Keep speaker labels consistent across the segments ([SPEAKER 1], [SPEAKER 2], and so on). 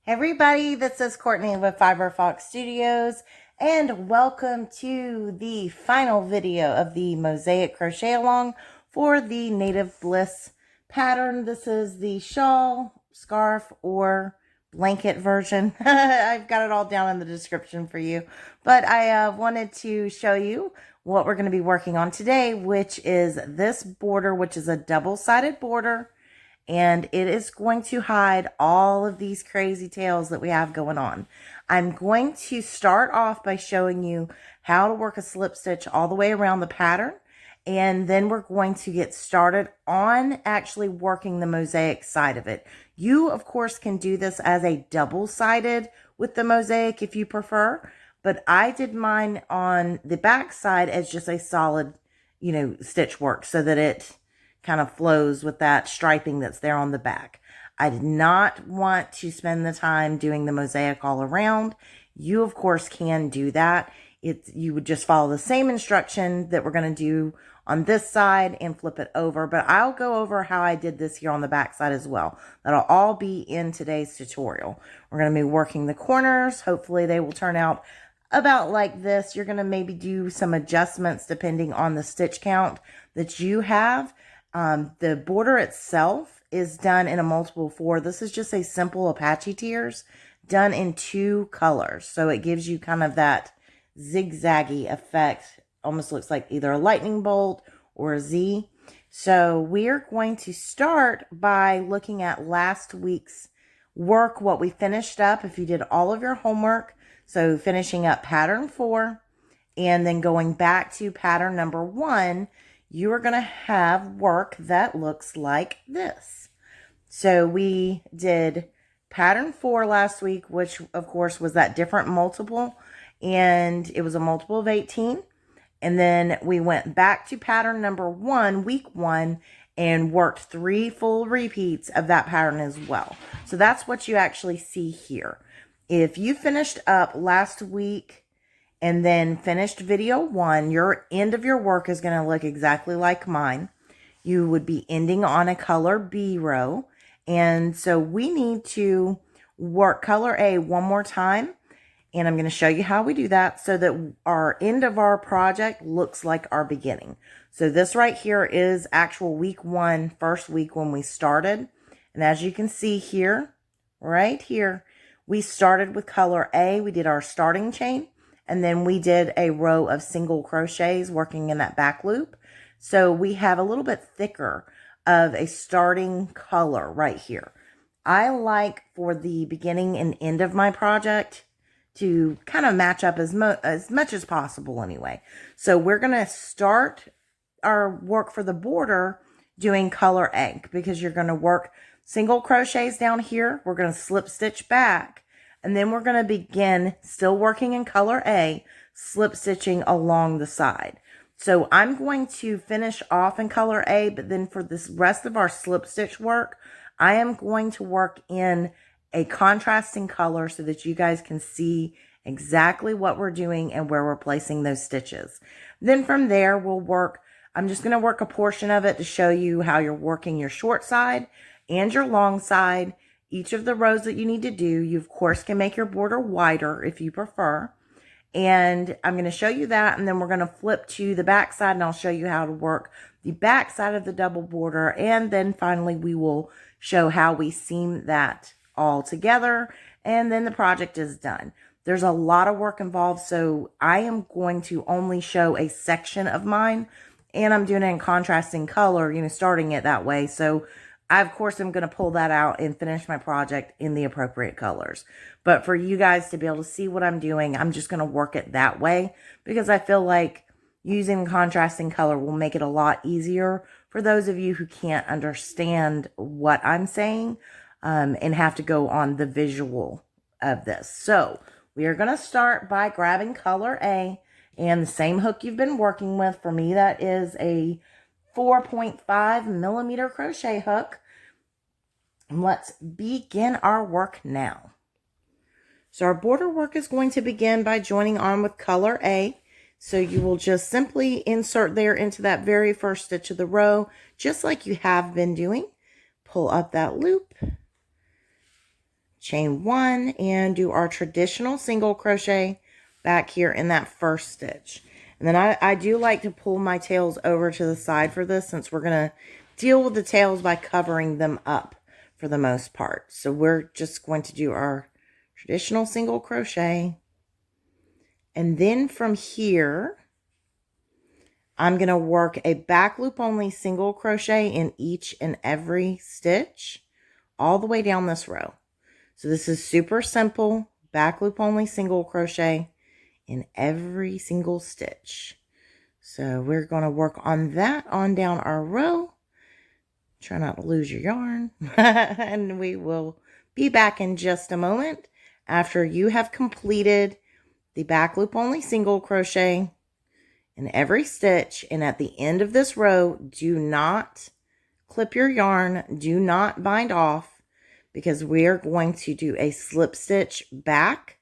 [SPEAKER 1] Hey everybody, this is Courtney with Fiber Fox Studios, and welcome to the final video of the Mosaic crochet along for the Native Bliss pattern. This is the shawl, scarf, or blanket version. I've got it all down in the description for you, but I wanted to show you what we're going to be working on today, which is this border, which is a double-sided border. And it is going to hide all of these crazy tails that we have going on. I'm going to start off by showing you how to work a slip stitch all the way around the pattern. And then we're going to get started on actually working the mosaic side of it. You, of course, can do this as a double-sided with the mosaic if you prefer. But I did mine on the back side as just a solid, stitch work so that it kind of flows with that striping that's there on the back. I did not want to spend the time doing the mosaic all around. You, of course, can do that. You would just follow the same instruction that we're going to do on this side and flip it over. But I'll go over how I did this here on the back side as well. That'll all be in today's tutorial. We're going to be working the corners. Hopefully they will turn out about like this. You're going to maybe do some adjustments depending on the stitch count that you have. The border itself is done in a multiple 4. This is just a simple Apache tears done in 2 colors. So it gives you kind of that zigzaggy effect. Almost looks like either a lightning bolt or a Z. So we're going to start by looking at last week's work, what we finished up. If you did all of your homework, so finishing up pattern 4 and then going back to pattern number 1, you are going to have work that looks like this. So we did pattern 4 last week, which of course was that different multiple, and it was a multiple of 18. And then we went back to pattern number 1, week 1, and worked 3 full repeats of that pattern as well. So that's what you actually see here. If you finished up last week and then finished video 1, your end of your work is going to look exactly like mine. You would be ending on a color B row. And so we need to work color A one more time. And I'm going to show you how we do that so that our end of our project looks like our beginning. So this right here is actual week 1, first week when we started. And as you can see here, right here, we started with color A. We did our starting chain. And then we did a row of single crochets working in that back loop. So we have a little bit thicker of a starting color right here. I like for the beginning and end of my project to kind of match up as much as possible anyway. So we're going to start our work for the border doing color A because you're going to work single crochets down here. We're going to slip stitch back. And then we're going to begin still working in color A, slip stitching along the side. So I'm going to finish off in color A, but then for this rest of our slip stitch work, I am going to work in a contrasting color so that you guys can see exactly what we're doing and where we're placing those stitches. Then from there, I'm just going to work a portion of it to show you how you're working your short side and your long side. Each of the rows that you need to do, you of course can make your border wider if you prefer. And I'm going to show you that, and then we're going to flip to the back side and I'll show you how to work the back side of the double border. And then finally we will show how we seam that all together, and then the project is done. There's a lot of work involved, so I am going to only show a section of mine, and I'm doing it in contrasting color, starting it that way. So I, of course, am going to pull that out and finish my project in the appropriate colors. But for you guys to be able to see what I'm doing, I'm just going to work it that way because I feel like using contrasting color will make it a lot easier for those of you who can't understand what I'm saying and have to go on the visual of this. So we are going to start by grabbing color A and the same hook you've been working with. For me, that is a 4.5 millimeter crochet hook. And let's begin our work now. So our border work is going to begin by joining on with color A. So you will just simply insert there into that very first stitch of the row, just like you have been doing. Pull up that loop, chain 1 and do our traditional single crochet back here in that first stitch. And then I do like to pull my tails over to the side for this, since we're going to deal with the tails by covering them up for the most part. So we're just going to do our traditional single crochet. And then from here, I'm going to work a back loop only single crochet in each and every stitch all the way down this row. So this is super simple, back loop only single crochet in every single stitch. So we're going to work on that on down our row. Try not to lose your yarn. And we will be back in just a moment after you have completed the back loop only single crochet in every stitch. And at the end of this row, do not clip your yarn, do not bind off, because we are going to do a slip stitch back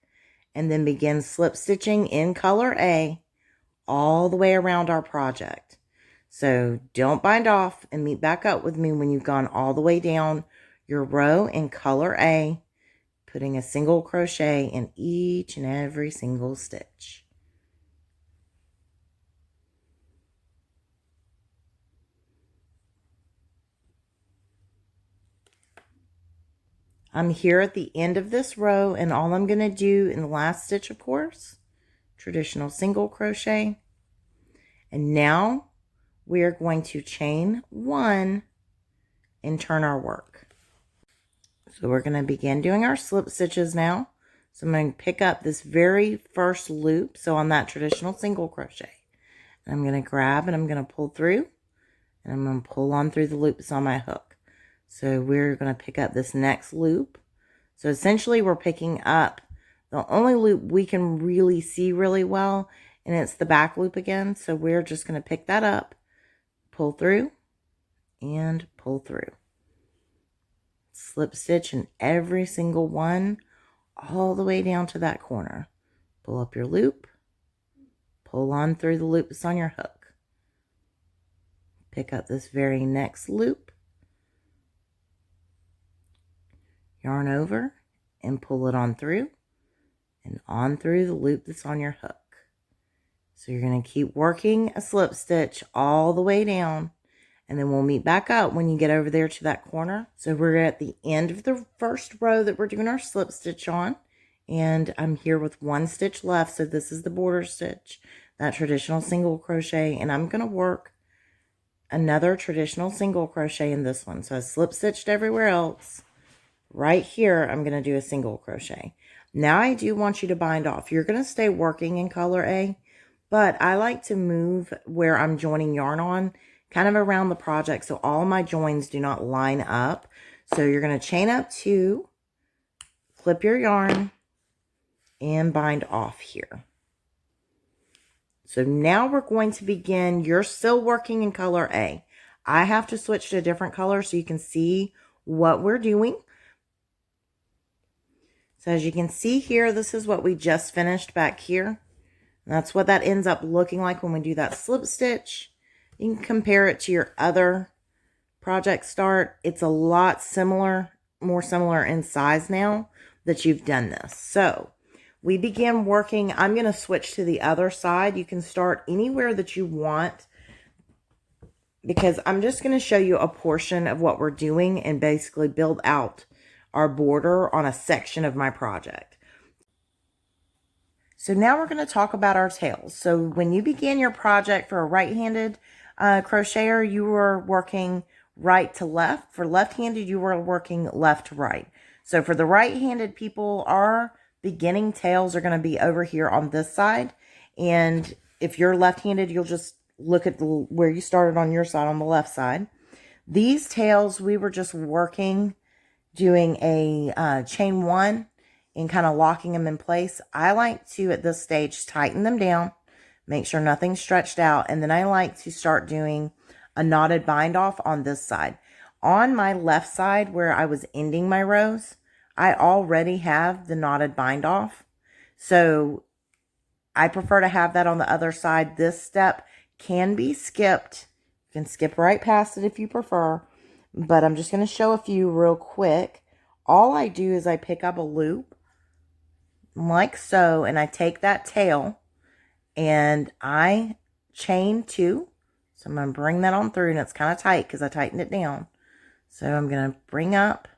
[SPEAKER 1] and then begin slip stitching in color A all the way around our project. So don't bind off, and meet back up with me when you've gone all the way down your row in color A, putting a single crochet in each and every single stitch. I'm here at the end of this row, and all I'm going to do in the last stitch, of course, traditional single crochet. And now we are going to chain 1 and turn our work. So we're going to begin doing our slip stitches now. So I'm going to pick up this very first loop, so on that traditional single crochet. And I'm going to grab and I'm going to pull through, and I'm going to pull on through the loops on my hook. So we're going to pick up this next loop. So essentially we're picking up the only loop we can really see really well, and it's the back loop again. So we're just going to pick that up, pull through, and pull through. Slip stitch in every single one all the way down to that corner. Pull up your loop, pull on through the loop that's on your hook. Pick up this very next loop, yarn over, and pull it on through, and on through the loop that's on your hook. So you're going to keep working a slip stitch all the way down, and then we'll meet back up when you get over there to that corner. So we're at the end of the first row that we're doing our slip stitch on, and I'm here with 1 stitch left. So this is the border stitch, that traditional single crochet, and I'm going to work another traditional single crochet in this one. So I slip stitched everywhere else. Right here, I'm going to do a single crochet. Now I do want you to bind off. You're going to stay working in color A, but I like to move where I'm joining yarn on kind of around the project, so all my joins do not line up. So you're going to chain up 2, clip your yarn, and bind off here. So now we're going to begin. You're still working in color A. I have to switch to a different color so you can see what we're doing. So as you can see here, this is what we just finished back here. That's what that ends up looking like when we do that slip stitch. You can compare it to your other project start. It's a lot similar, more similar in size now that you've done this. So we begin working. I'm going to switch to the other side. You can start anywhere that you want, because I'm just going to show you a portion of what we're doing and basically build out our border on a section of my project. So now we're going to talk about our tails. So when you begin your project for a right-handed crocheter, you were working right to left. For left-handed, you were working left to right. So for the right-handed people, our beginning tails are going to be over here on this side. And if you're left-handed, you'll just look at where you started on your side, on the left side. These tails, we were just working, doing a chain 1 and kind of locking them in place. I like to, at this stage, tighten them down, make sure nothing's stretched out, and then I like to start doing a knotted bind off on this side. On my left side, where I was ending my rows, I already have the knotted bind off, so I prefer to have that on the other side. This step can be skipped. You can skip right past it if you prefer, but I'm just going to show a few real quick. all I do is I pick up a loop like so, and I take that tail and I chain 2. So I'm going to bring that on through, and it's kind of tight because I tightened it down. So I'm going to bring up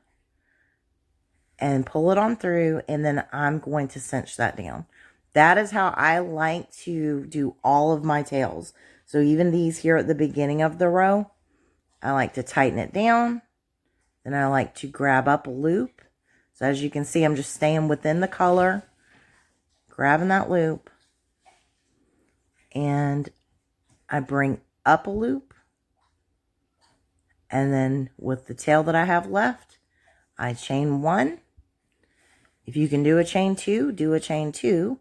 [SPEAKER 1] and pull it on through, and then I'm going to cinch that down. That is how I like to do all of my tails. So even these here at the beginning of the row, I like to tighten it down. Then I like to grab up a loop. So as you can see, I'm just staying within the color, grabbing that loop, and I bring up a loop. And then with the tail that I have left, I chain 1. If you can do a chain 2, do a chain 2.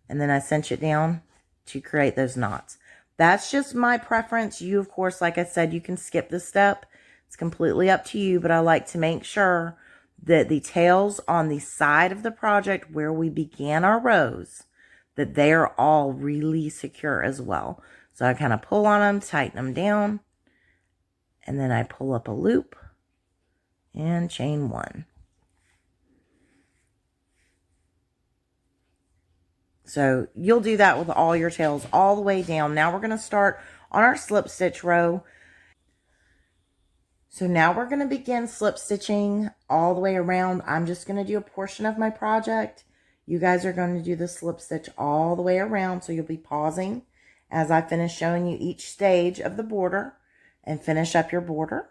[SPEAKER 1] And then I cinch it down to create those knots. That's just my preference. You, of course, like I said, you can skip this step. It's completely up to you, but I like to make sure that the tails on the side of the project where we began our rows, that they are all really secure as well. So I kind of pull on them, tighten them down, and then I pull up a loop and chain 1. So you'll do that with all your tails all the way down. Now we're going to start on our slip stitch row. So now we're going to begin slip stitching all the way around. I'm just going to do a portion of my project. You guys are going to do the slip stitch all the way around. So you'll be pausing as I finish showing you each stage of the border and finish up your border.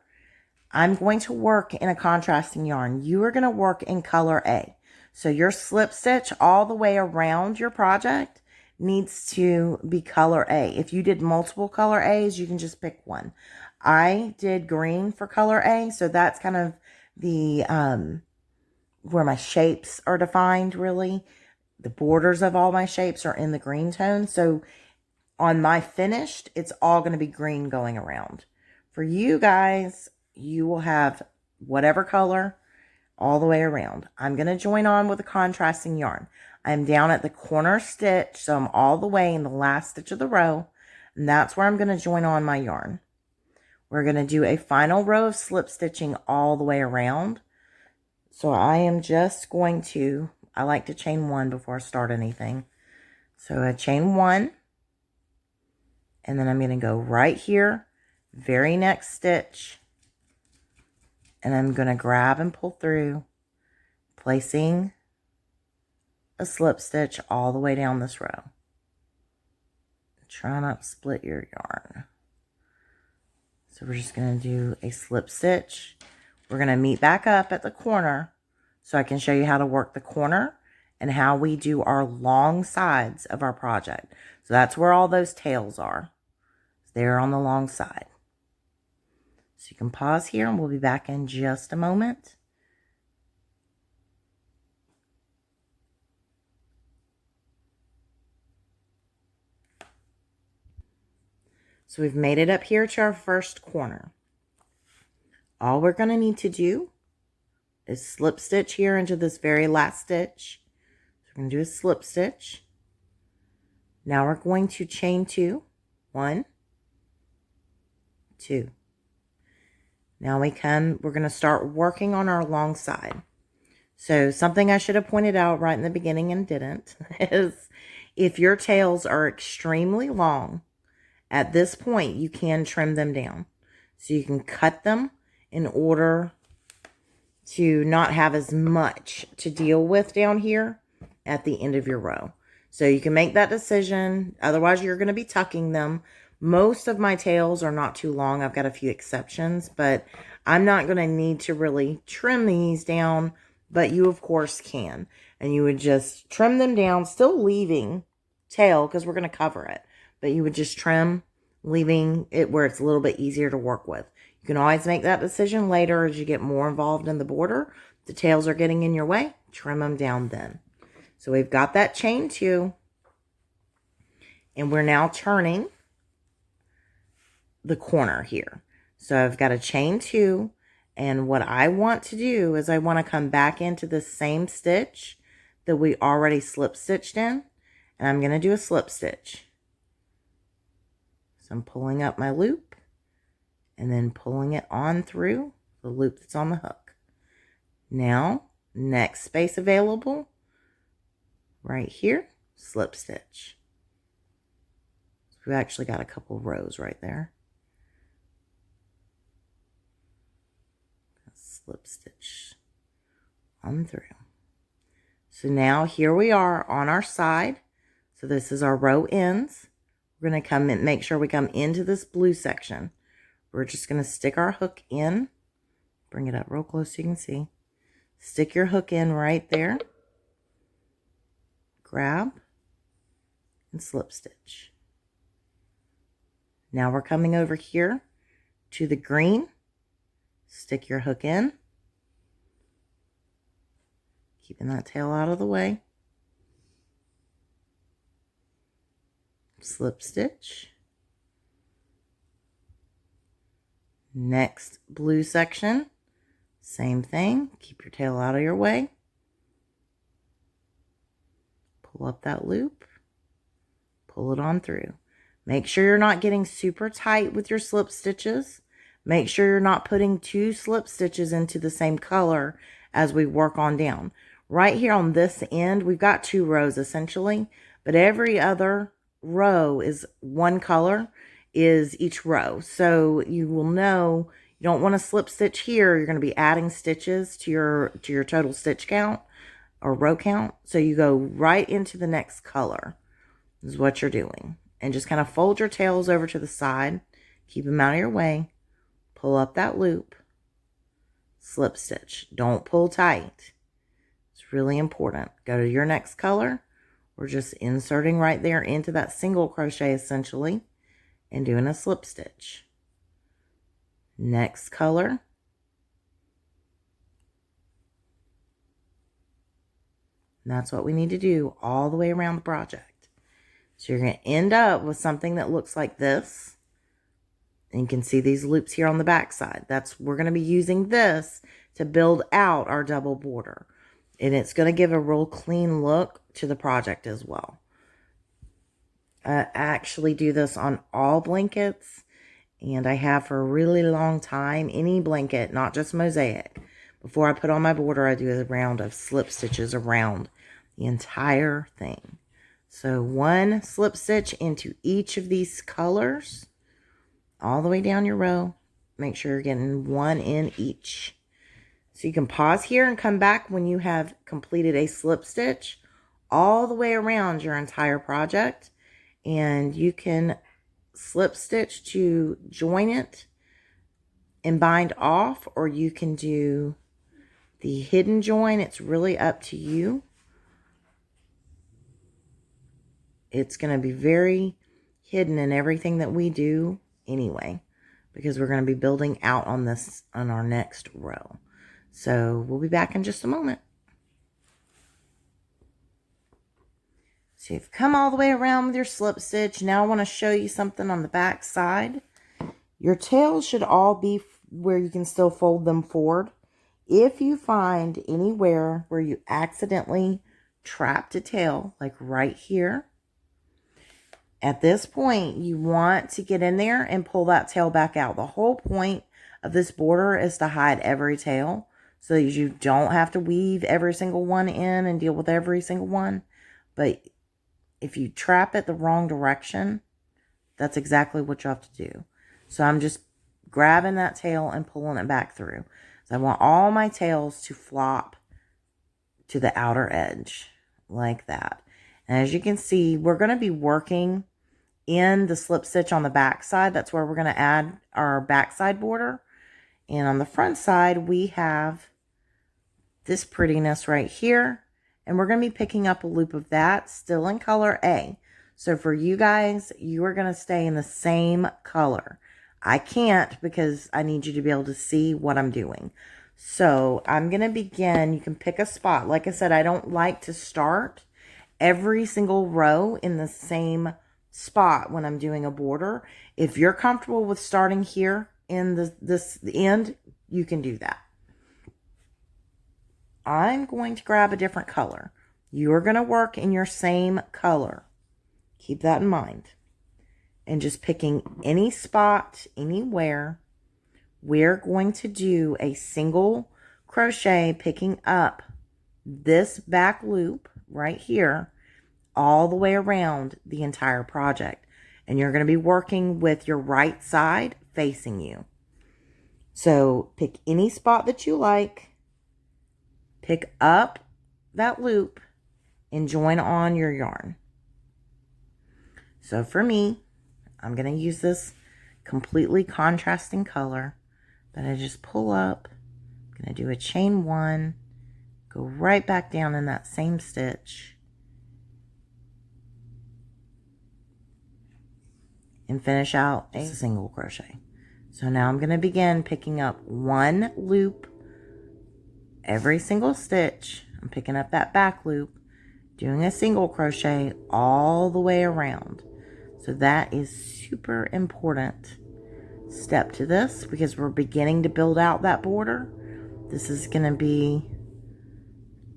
[SPEAKER 1] I'm going to work in a contrasting yarn. You are going to work in color A. So your slip stitch all the way around your project needs to be color A. If you did multiple color A's, you can just pick one. I did green for color A, so that's kind of the where my shapes are defined, really. The borders of all my shapes are in the green tone. So on my finished, it's all going to be green going around. For you guys, you will have whatever color all the way around. I'm going to join on with a contrasting yarn. I'm down at the corner stitch, so I'm all the way in the last stitch of the row, and that's where I'm going to join on my yarn. We're going to do a final row of slip stitching all the way around. So I am just going to, I like to chain 1 before I start anything. So I chain 1, and then I'm going to go right here, very next stitch, and I'm going to grab and pull through, placing a slip stitch all the way down this row. Try not to split your yarn. So we're just going to do a slip stitch. We're going to meet back up at the corner so I can show you how to work the corner and how we do our long sides of our project. So that's where all those tails are. They're on the long side. So you can pause here and we'll be back in just a moment. So we've made it up here to our first corner. All we're going to need to do is slip stitch here into this very last stitch. So we're going to do a slip stitch. Now we're going to chain 2. 1, 2. Now we're going to start working on our long side. So something I should have pointed out right in the beginning and didn't is if your tails are extremely long, at this point you can trim them down. So you can cut them in order to not have as much to deal with down here at the end of your row. So you can make that decision. Otherwise, you're going to be tucking them. Most of my tails are not too long. I've got a few exceptions, but I'm not going to need to really trim these down, but you, of course, can. And you would just trim them down, still leaving tail because we're going to cover it. But you would just trim, leaving it where it's a little bit easier to work with. You can always make that decision later as you get more involved in the border. The tails are getting in your way, trim them down then. So we've got that chain 2, and we're now turning the corner here. So I've got a chain 2, and what I want to do is I want to come back into the same stitch that we already slip stitched in, and I'm going to do a slip stitch. So I'm pulling up my loop and then pulling it on through the loop that's on the hook. Now, next space available, right here, slip stitch. We've actually got a couple rows right there. Slip stitch on through. So now here we are on our side. So this is our row ends. We're going to come and make sure we come into this blue section. We're just going to stick our hook in. Bring it up real close so you can see. Stick your hook in right there. Grab and slip stitch. Now we're coming over here to the green. Stick your hook in. Keeping that tail out of the way. Slip stitch. Next blue section, same thing. Keep your tail out of your way. Pull up that loop. Pull it on through. Make sure you're not getting super tight with your slip stitches. Make sure you're not putting two slip stitches into the same color as we work on down. Right here on this end, we've got 2 rows essentially, but every other row is one color, is each row. So you will know you don't want to slip stitch here. You're going to be adding stitches to your total stitch count or row count. So you go right into the next color is what you're doing. And just kind of fold your tails over to the side. Keep them out of your way. Pull up that loop. Slip stitch. Don't pull tight. It's really important. Go to your next color. We're just inserting right there into that single crochet essentially and doing a slip stitch. Next color. And that's what we need to do all the way around the project. So you're going to end up with something that looks like this. And you can see these loops here on the back side. We're going to be using this to build out our double border. And it's going to give a real clean look to the project as well. I actually do this on all blankets. And I have for a really long time, any blanket, not just Mosaic. Before I put on my border, I do a round of slip stitches around the entire thing. So 1 slip stitch into each of these colors, all the way down your row. Make sure you're getting 1 in each. So you can pause here and come back when you have completed a slip stitch all the way around your entire project. And you can slip stitch to join it and bind off, or you can do the hidden join. It's really up to you. It's going to be very hidden in everything that we do anyway, because we're going to be building out on this on our next row. So we'll be back in just a moment. So you've come all the way around with your slip stitch. Now I want to show you something on the back side. Your tails should all be where you can still fold them forward. If you find anywhere where you accidentally trapped a tail, like right here, at this point, you want to get in there and pull that tail back out. The whole point of this border is to hide every tail so that you don't have to weave every single one in and deal with every single one. But if you trap it the wrong direction, that's exactly what you have to do. So I'm just grabbing that tail and pulling it back through. So I want all my tails to flop to the outer edge like that. And as you can see, we're going to be working in the slip stitch on the back side. That's where we're going to add our backside border. And on the front side, we have this prettiness right here. And we're going to be picking up a loop of that still in color A. So for you guys, you are going to stay in the same color. I can't because I need you to be able to see what I'm doing. So I'm going to begin. You can pick a spot. Like I said, I don't like to start every single row in the same spot when I'm doing a border. If you're comfortable with starting here in the end, you can do that. I'm going to grab a different color. You're going to work in your same color. Keep that in mind. And just picking any spot, anywhere, we're going to do a single crochet, picking up this back loop right here all the way around the entire project. And you're going to be working with your right side facing you. So pick any spot that you like, pick up that loop, and join on your yarn. So for me, I'm going to use this completely contrasting color, but I just pull up, I'm going to do a chain 1, go right back down in that same stitch, and finish out a single crochet. So now I'm going to begin picking up 1 loop every single stitch. I'm picking up that back loop, doing a single crochet all the way around. So that is super important step to this, because we're beginning to build out that border. This is going to be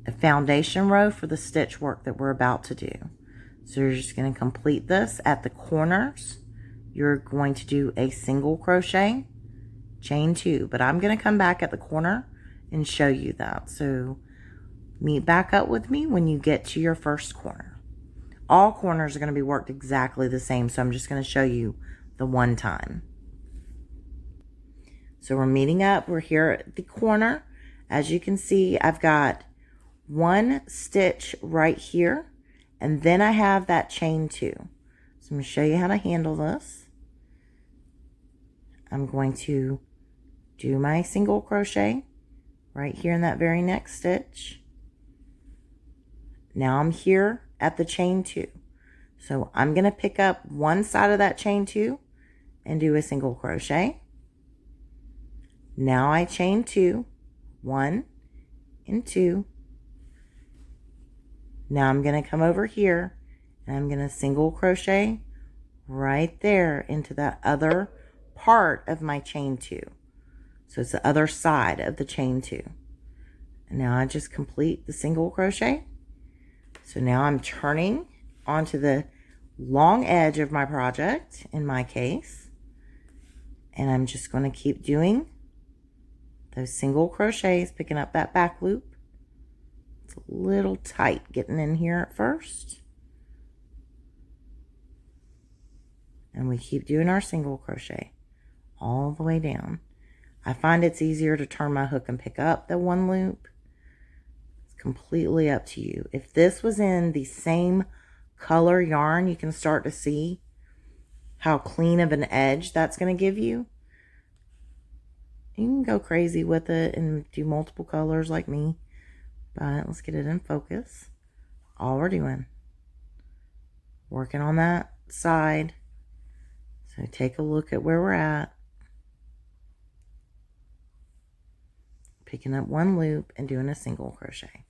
[SPEAKER 1] a foundation row for the stitch work that we're about to do. So you're just going to complete this at the corners. You're going to do a single crochet, chain 2, but I'm going to come back at the corner and show you that. So meet back up with me when you get to your first corner. All corners are going to be worked exactly the same, so I'm just going to show you the one time. So we're meeting up. We're here at the corner. As you can see, I've got 1 stitch right here, and then I have that chain 2. So I'm going to show you how to handle this. I'm going to do my single crochet right here in that very next stitch. Now I'm here at the chain 2. So I'm going to pick up one side of that chain 2 and do a single crochet. Now I chain 2, 1 and 2. Now I'm going to come over here and I'm going to single crochet right there into that other part of my chain 2. So it's the other side of the chain 2. And now I just complete the single crochet. So now I'm turning onto the long edge of my project, in my case, and I'm just going to keep doing those single crochets, picking up that back loop. It's a little tight getting in here at first. And we keep doing our single crochet all the way down. I find it's easier to turn my hook and pick up the 1 loop. It's completely up to you. If this was in the same color yarn, you can start to see how clean of an edge that's going to give you. You can go crazy with it and do multiple colors like me, but let's get it in focus. All we're doing, working on that side. So take a look at where we're at. Picking up 1 loop and doing a single crochet.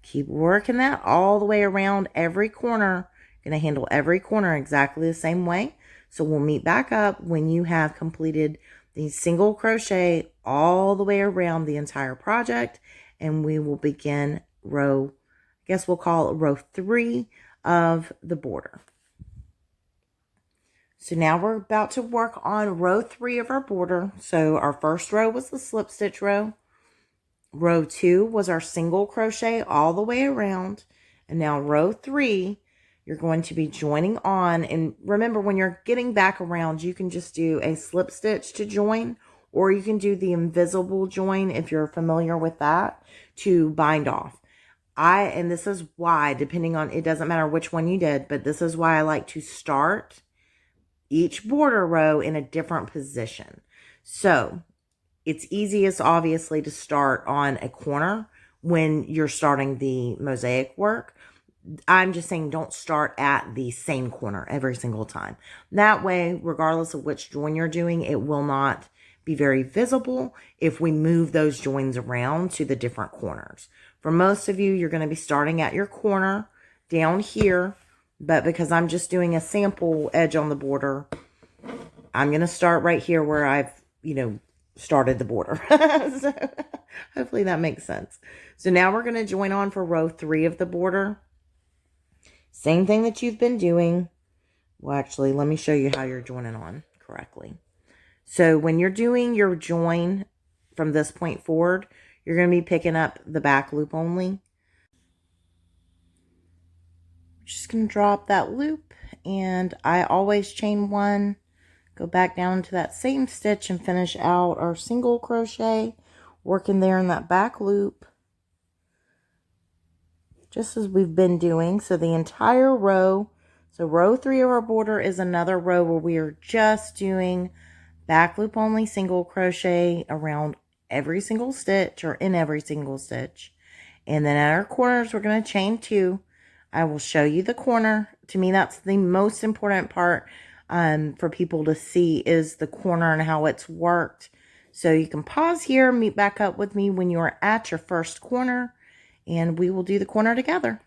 [SPEAKER 1] Keep working that all the way around every corner. Going to handle every corner exactly the same way. So we'll meet back up when you have completed the single crochet all the way around the entire project, and we will begin row, I guess we'll call it row 3 of the border. So now we're about to work on row 3 of our border. So our first row was the slip stitch row. Row 2 was our single crochet all the way around. And now row 3, you're going to be joining on. And remember, when you're getting back around, you can just do a slip stitch to join, or you can do the invisible join if you're familiar with that, to bind off. And this is why, depending on, it doesn't matter which one you did, but this is why I like to start each border row in a different position. So it's easiest, obviously, to start on a corner when you're starting the mosaic work. I'm just saying, don't start at the same corner every single time. That way, regardless of which join you're doing, it will not be very visible if we move those joins around to the different corners. For most of you, you're going to be starting at your corner down here, but because I'm just doing a sample edge on the border, I'm going to start right here where I've, started the border. So hopefully that makes sense. So now we're going to join on for row 3 of the border. Same thing that you've been doing. Well, actually, let me show you how you're joining on correctly. So when you're doing your join from this point forward, you're going to be picking up the back loop only. Just going to drop that loop, and I always chain one, go back down into that same stitch and finish out our single crochet, working there in that back loop, just as we've been doing. So the entire row, so row 3 of our border is another row where we are just doing back loop only single crochet around every single stitch, or in every single stitch. And then at our corners, we're going to chain 2. I will show you the corner. To me, that's the most important part for people to see, is the corner and how it's worked. So you can pause here, meet back up with me when you are at your first corner, and we will do the corner together.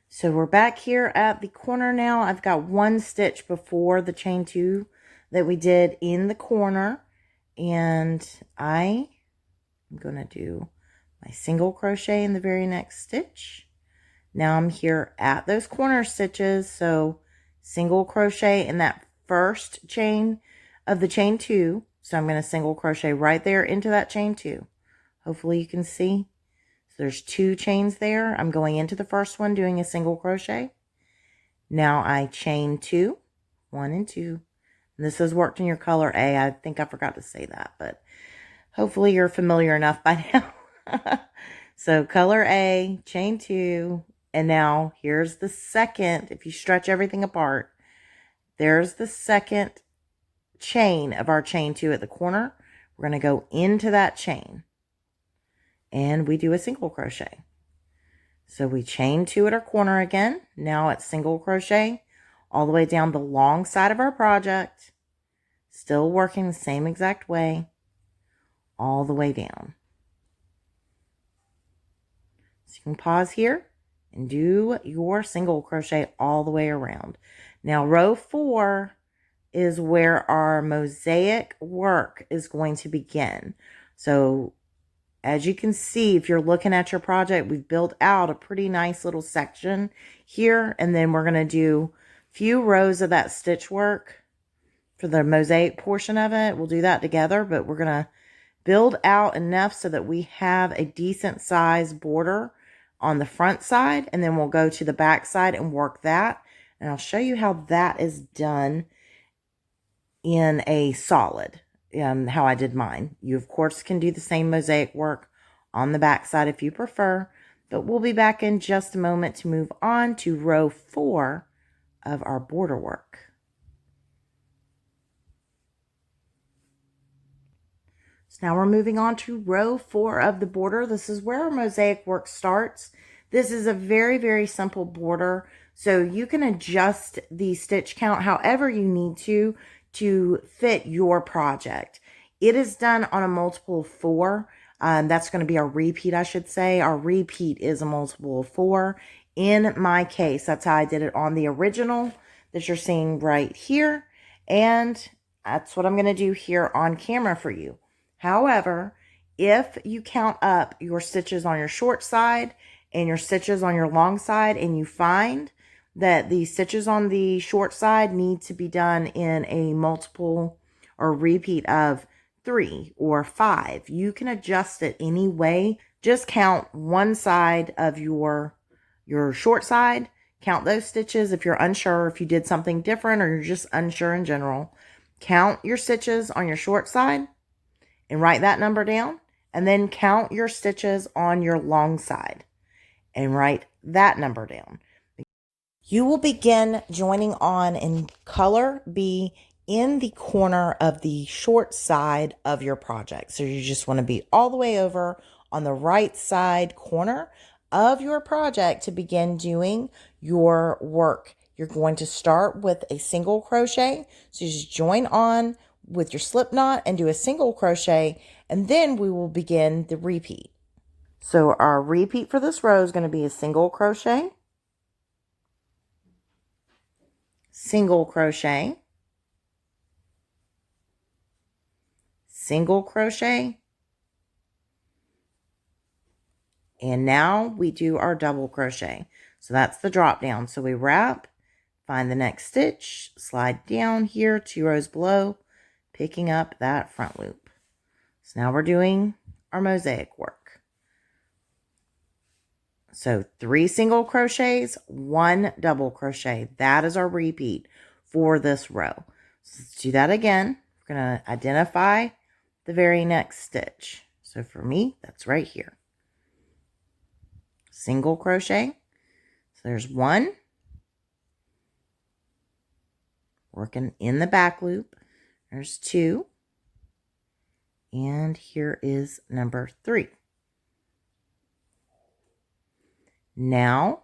[SPEAKER 1] So we're back here at the corner now. I've got one stitch before the chain 2 that we did in the corner, and I am going to do my single crochet in the very next stitch. Now I'm here at those corner stitches, so single crochet in that first chain of the chain 2. So I'm going to single crochet right there into that chain 2. Hopefully you can see. So there's 2 chains there. I'm going into the first one, doing a single crochet. Now I chain 2, 1 and 2. And this has worked in your color A. I think I forgot to say that, but hopefully you're familiar enough by now. So color A, chain 2, and now here's the second. If you stretch everything apart, there's the second chain of our chain 2 at the corner. We're going to go into that chain, and we do a single crochet. So we chain 2 at our corner again. Now it's single crochet all the way down the long side of our project, still working the same exact way all the way down. So you can pause here and do your single crochet all the way around. Now row 4 is where our mosaic work is going to begin. So as you can see, if you're looking at your project, we've built out a pretty nice little section here, and then we're going to do a few rows of that stitch work for the mosaic portion of it. We'll do that together, but we're going to build out enough so that we have a decent size border on the front side, and then we'll go to the back side and work that. And I'll show you how that is done in a solid, how I did mine. You, of course, can do the same mosaic work on the back side if you prefer, but we'll be back in just a moment to move on to row 4 of our border work. So now we're moving on to row 4 of the border. This is where our mosaic work starts. This is a very, very simple border, so you can adjust the stitch count however you need to fit your project. It is done on a multiple of 4. That's going to be our repeat, I should say. Our repeat is a multiple of 4. In my case, that's how I did it on the original that you're seeing right here. And that's what I'm going to do here on camera for you. However, if you count up your stitches on your short side and your stitches on your long side, and you find that the stitches on the short side need to be done in a multiple or repeat of 3 or 5, you can adjust it any way. Just count one side of your short side, count those stitches. If you're unsure, if you did something different, or you're just unsure in general, count your stitches on your short side and write that number down, and then count your stitches on your long side and write that number down. You will begin joining on in color B in the corner of the short side of your project. So you just want to be all the way over on the right side corner of your project to begin doing your work. You're going to start with a single crochet. So you just join on with your slip knot and do a single crochet, and then we will begin the repeat. So our repeat for this row is going to be a single crochet, single crochet, single crochet, and now we do our double crochet. So that's the drop down. So we wrap, find the next stitch, slide down here 2 rows below, picking up that front loop. So now we're doing our mosaic work. So 3 single crochets, 1 double crochet. That is our repeat for this row. So let's do that again. We're going to identify the very next stitch. So for me, that's right here. Single crochet. So there's 1. Working in the back loop. There's 2. And here is number 3. Now,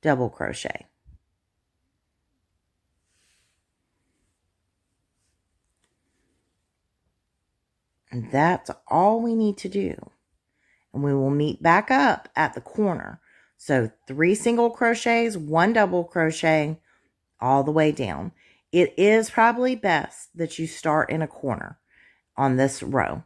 [SPEAKER 1] double crochet. And that's all we need to do. And we will meet back up at the corner. So 3 single crochets, 1 double crochet, all the way down. It is probably best that you start in a corner on this row.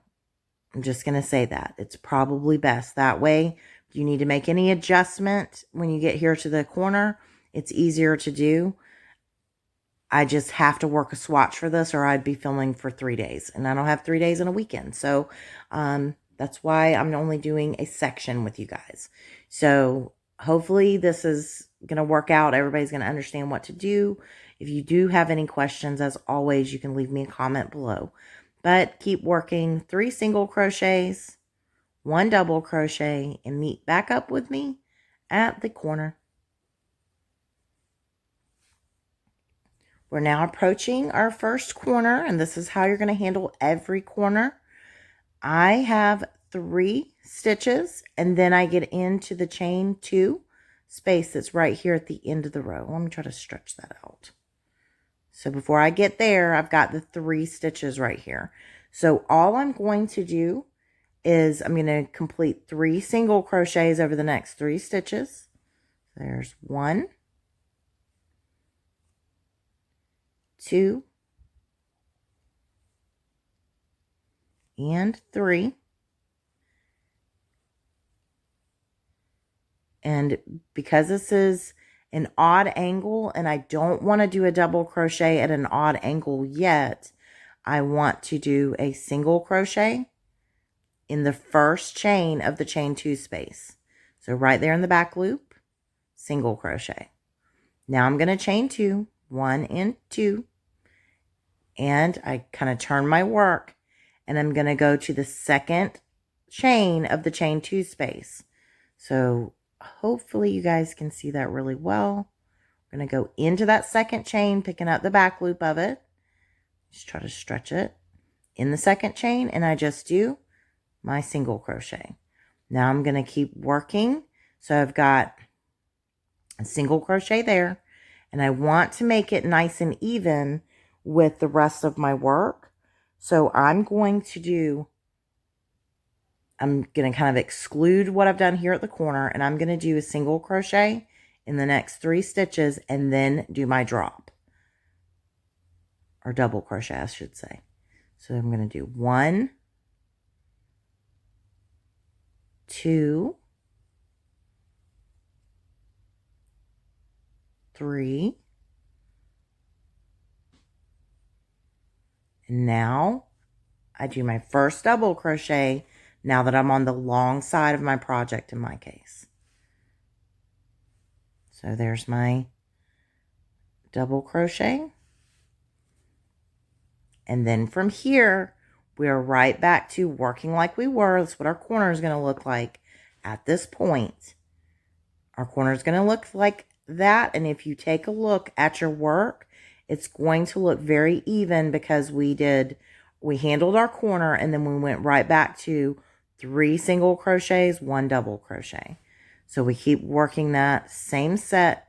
[SPEAKER 1] I'm just going to say that. It's probably best. That way, if you need to make any adjustment when you get here to the corner, it's easier to do. I just have to work a swatch for this or I'd be filming for 3 days. And I don't have 3 days in a weekend. So that's why I'm only doing a section with you guys. So hopefully this is going to work out. Everybody's going to understand what to do. If you do have any questions, as always, you can leave me a comment below. But keep working 3 single crochets, 1 double crochet, and meet back up with me at the corner. We're now approaching our first corner, and this is how you're going to handle every corner. I have 3 stitches, and then I get into the chain 2 space that's right here at the end of the row. Let me try to stretch that out. So before I get there, I've got the 3 stitches right here. So all I'm going to do is I'm going to complete 3 single crochets over the next 3 stitches. There's 1, 2, and 3. And because this is an odd angle and I don't want to do a double crochet at an odd angle yet, I want to do a single crochet in the first chain of the chain 2 space. So right there in the back loop, single crochet. Now I'm going to chain 2, 1 and 2. And I kind of turn my work and I'm going to go to the second chain of the chain 2 space. So hopefully you guys can see that really well. I'm going to go into that second chain, picking up the back loop of it. Just try to stretch it in the second chain, and I just do my single crochet. Now I'm going to keep working. So I've got a single crochet there, and I want to make it nice and even with the rest of my work. So I'm going to kind of exclude what I've done here at the corner, and I'm going to do a single crochet in the next 3 stitches and then do my drop, or double crochet, I should say. So I'm going to do 1, 2, 3, and now I do my first double crochet now that I'm on the long side of my project in my case. So there's my double crochet. And then from here, we're right back to working like we were. That's what our corner is going to look like at this point. Our corner is going to look like that. And if you take a look at your work, it's going to look very even because we handled our corner and then we went right back to 3 single crochets, 1 double crochet. So we keep working that same set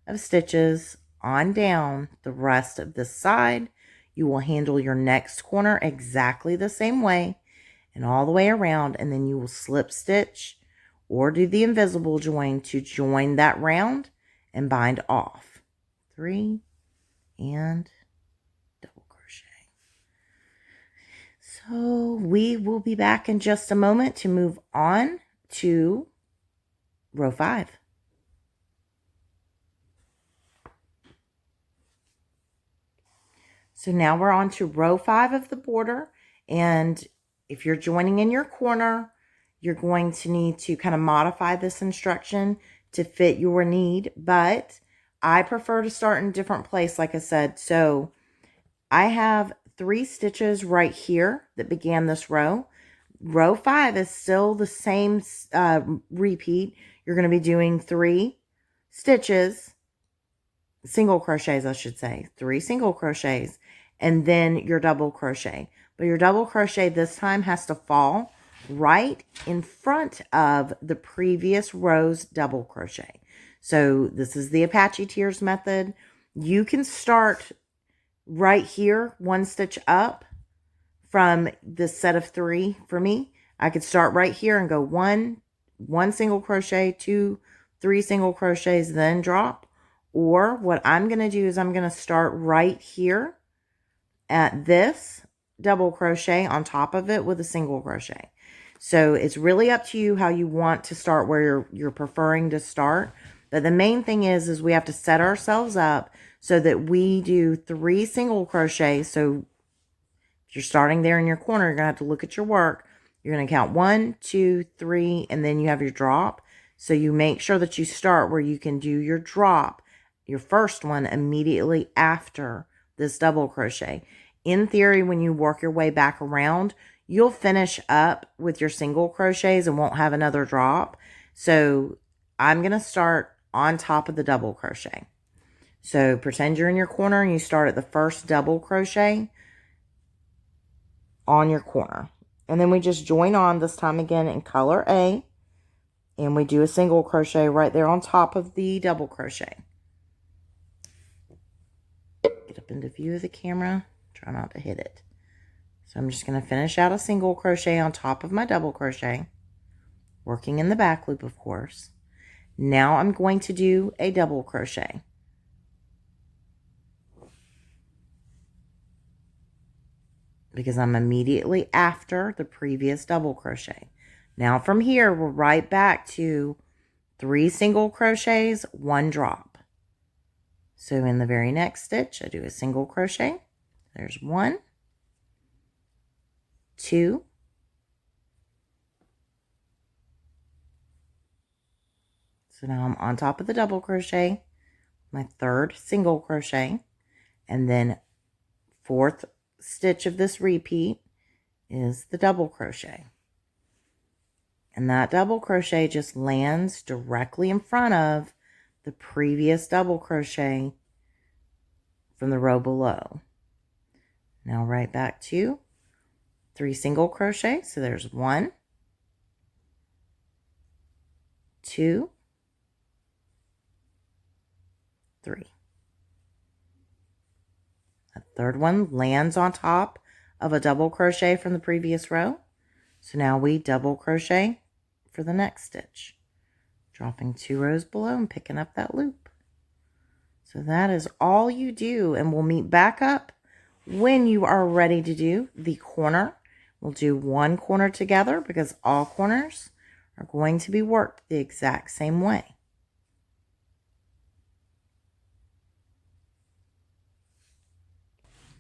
[SPEAKER 1] of stitches on down the rest of this side. You will handle your next corner exactly the same way and all the way around, and then you will slip stitch or do the invisible join to join that round and bind off. 3 and double crochet. So we will be back in just a moment to move on to row 5. So now we're on to row 5 of the border, and if you're joining in your corner, you're going to need to kind of modify this instruction to fit your need, but I prefer to start in a different place, like I said. So I have 3 stitches right here that began this row. Row 5 is still the same repeat. You're going to be doing 3 stitches, single crochets, I should say, 3 single crochets, and then your double crochet. But your double crochet this time has to fall right in front of the previous row's double crochet. So this is the Apache Tears method. You can start right here, 1 stitch up from this set of 3. For me, I could start right here and go one single crochet, 2, 3 single crochets, then drop. Or what I'm going to do is I'm going to start right here at this double crochet on top of it with a single crochet. So it's really up to you how you want to start, where you're preferring to start. But the main thing is we have to set ourselves up so that we do 3 single crochets. So if you're starting there in your corner, you're going to have to look at your work. You're going to count 1, 2, 3, and then you have your drop. So you make sure that you start where you can do your drop, your first one, immediately after this double crochet. In theory, when you work your way back around, you'll finish up with your single crochets and won't have another drop. So I'm going to start on top of the double crochet. So pretend you're in your corner and you start at the first double crochet on your corner. And then we just join on, this time again in color A. And we do a single crochet right there on top of the double crochet. Get up into view of the camera. Try not to hit it. So I'm just going to finish out a single crochet on top of my double crochet, working in the back loop, of course. Now I'm going to do a double crochet. Because I'm immediately after the previous double crochet. Now from here, we're right back to 3 single crochets, 1 drop. So in the very next stitch, I do a single crochet. There's 1, 2, so now I'm on top of the double crochet, my 3rd single crochet, and then 4th stitch of this repeat is the double crochet. And that double crochet just lands directly in front of the previous double crochet from the row below. Now right back to 3 single crochets. So there's 1, 2, 3. A 3rd one lands on top of a double crochet from the previous row. So now we double crochet for the next stitch, dropping 2 rows below and picking up that loop. So that is all you do, and we'll meet back up when you are ready to do the corner. We'll do 1 corner together because all corners are going to be worked the exact same way.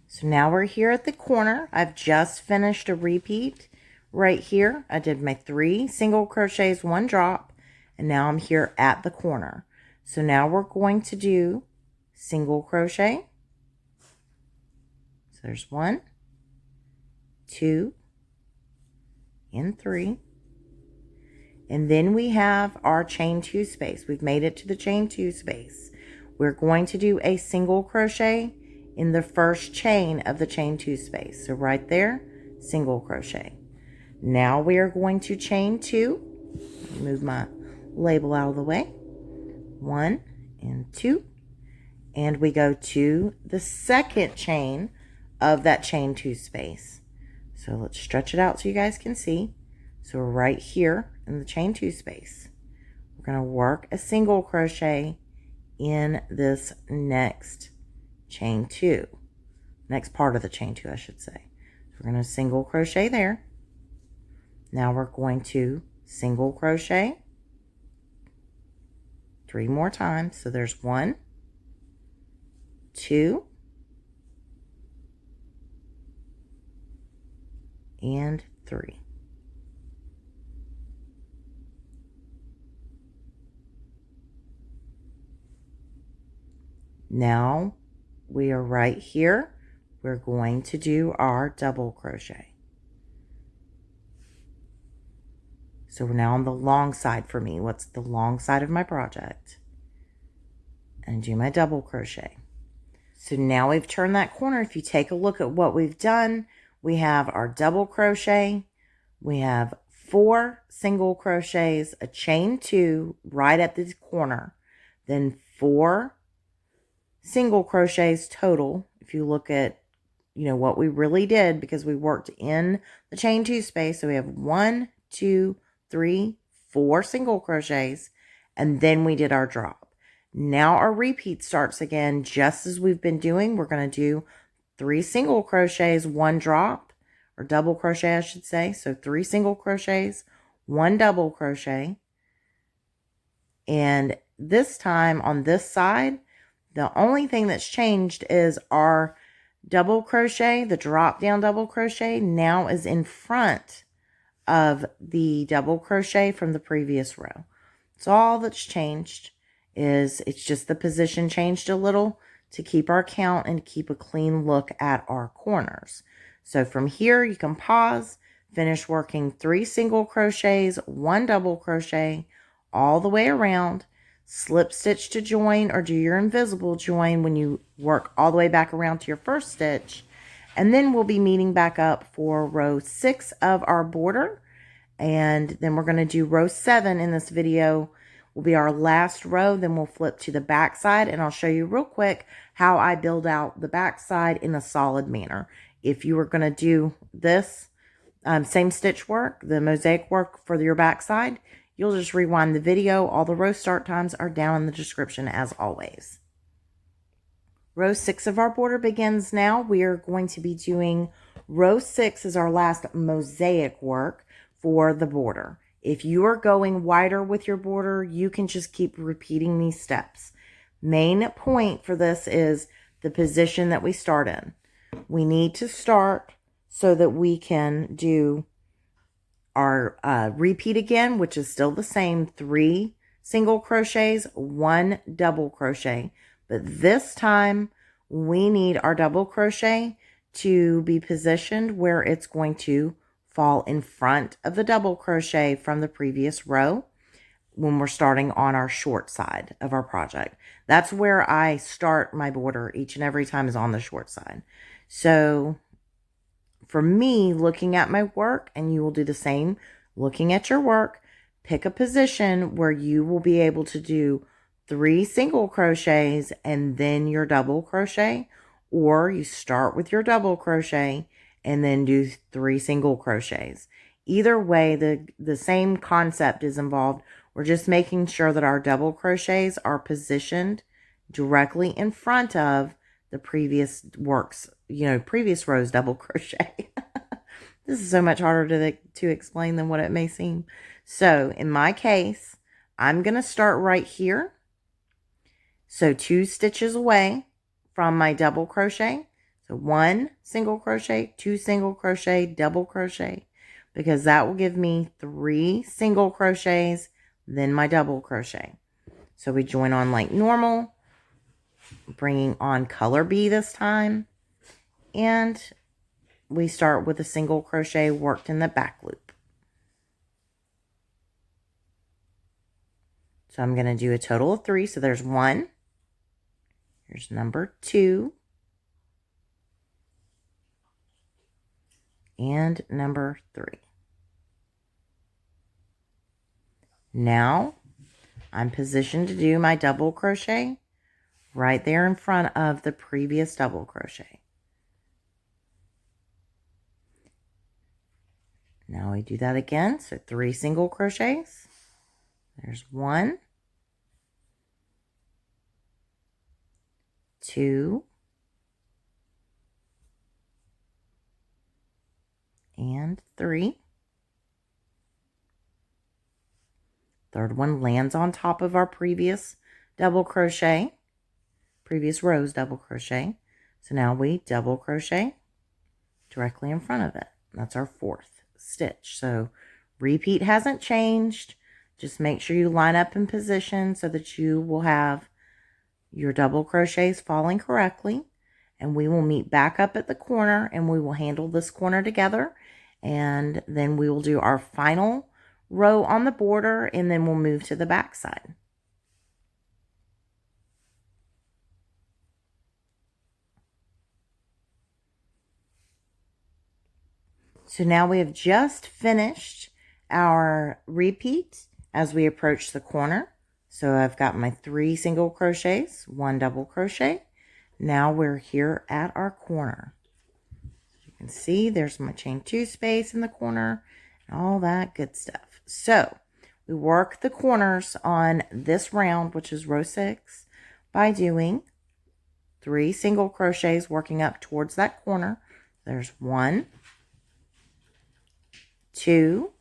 [SPEAKER 1] So now we're here at the corner. I've just finished a repeat right here. I did my 3 single crochets, 1 drop, and now I'm here at the corner. So now we're going to do single crochet. So there's 1, 2, and 3. And then we have our chain 2 space. We've made it to the chain 2 space. We're going to do a single crochet in the first chain of the chain 2 space. So right there, single crochet. Now we are going to chain 2. Move my label out of the way. 1 and 2. And we go to the second chain of that chain 2 space. So let's stretch it out so you guys can see. So we're right here in the chain 2 space. We're going to work a single crochet in this next chain 2. Next part of the chain 2, I should say. So we're going to single crochet there. Now we're going to single crochet 3 more times. So there's 1, 2, and 3. Now we are right here. We're going to do our double crochet. So we're now on the long side for me. What's the long side of my project? And do my double crochet. So now we've turned that corner. If you take a look at what we've done, we have our double crochet. We have 4 single crochets, a chain 2 right at the corner, then 4 single crochets total. If you look at, what we really did, because we worked in the chain 2 space. So we have 1, 2, 3, 4 single crochets, and then we did our drop. Now our repeat starts again, just as we've been doing. We're going to do 3 single crochets, 1 drop, or double crochet, I should say. So 3 single crochets, 1 double crochet. And this time on this side, the only thing that's changed is our double crochet, the drop down double crochet, now is in front of the double crochet from the previous row. So all that's changed is it's just the position changed a little to keep our count and keep a clean look at our corners. So from here you can pause, finish working 3 single crochets, 1 double crochet all the way around, slip stitch to join or do your invisible join when you work all the way back around to your first stitch. And then we'll be meeting back up for row 6 of our border. And then we're going to do row 7 in this video. Will be our last row. Then we'll flip to the back side and I'll show you real quick how I build out the back side in a solid manner. If you were going to do this same stitch work, the mosaic work for your back side, you'll just rewind the video. All the row start times are down in the description as always. Row 6 of our border begins now. We are going to be doing row 6 as our last mosaic work for the border. If you are going wider with your border, you can just keep repeating these steps. Main point for this is the position that we start in. We need to start so that we can do our repeat again, which is still the same, 3 single crochets, 1 double crochet. But this time we need our double crochet to be positioned where it's going to fall in front of the double crochet from the previous row when we're starting on our short side of our project. That's where I start my border each and every time is on the short side. So for me, looking at my work, and you will do the same, looking at your work, pick a position where you will be able to do 3 single crochets and then your double crochet, or you start with your double crochet and then do 3 single crochets. Either way, the same concept is involved. We're just making sure that our double crochets are positioned directly in front of the previous works, previous row's double crochet. This is so much harder to explain than what it may seem. So in my case, I'm going to start right here. So 2 stitches away from my double crochet. So 1 single crochet, 2 single crochet, double crochet, because that will give me 3 single crochets, then my double crochet. So we join on like normal, bringing on color B this time, and we start with a single crochet worked in the back loop. So I'm going to do a total of 3. So there's 1, here's number 2, and number 3. Now I'm positioned to do my double crochet right there in front of the previous double crochet. Now we do that again. So 3 single crochets. There's 1, 2, and 3. Third one lands on top of our previous double crochet, previous row's double crochet. So now we double crochet directly in front of it. That's our 4th stitch. So repeat hasn't changed. Just make sure you line up in position so that you will have your double crochets falling correctly. And we will meet back up at the corner and we will handle this corner together. And then we will do our final row on the border and then we'll move to the back side. So now we have just finished our repeat as we approach the corner. So I've got my 3 single crochets, 1 double crochet. Now we're here at our corner. You can see there's my chain 2 space in the corner and all that good stuff. So we work the corners on this round, which is row 6, by doing 3 single crochets working up towards that corner. There's 1, 2,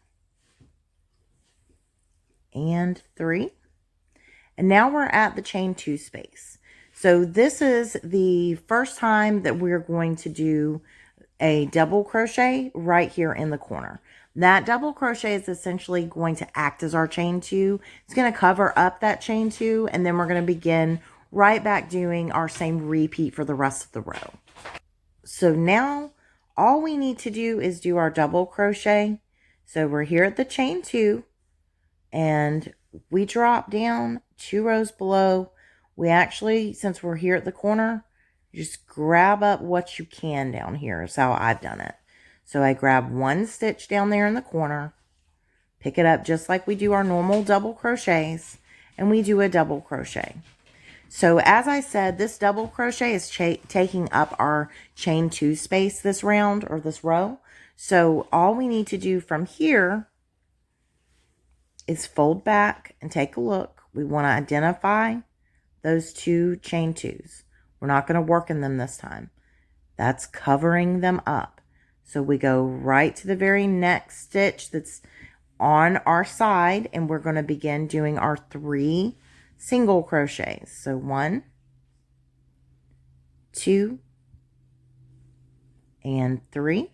[SPEAKER 1] and 3. And now we're at the chain 2 space. So this is the first time that we're going to do a double crochet right here in the corner. That double crochet is essentially going to act as our chain 2. It's going to cover up that chain 2, and then we're going to begin right back doing our same repeat for the rest of the row. So now all we need to do is do our double crochet. So we're here at the chain 2 and we drop down 2 rows below. We actually, since we're here at the corner, just grab up what you can down here is how I've done it. So I grab 1 stitch down there in the corner, pick it up just like we do our normal double crochets, and we do a double crochet. So as I said, this double crochet is taking up our chain 2 space this round or this row. So all we need to do from here is fold back and take a look. We want to identify those 2 chain 2s. We're not going to work in them this time. That's covering them up. So we go right to the very next stitch that's on our side and we're going to begin doing our 3 single crochets. So 1, 2, and 3.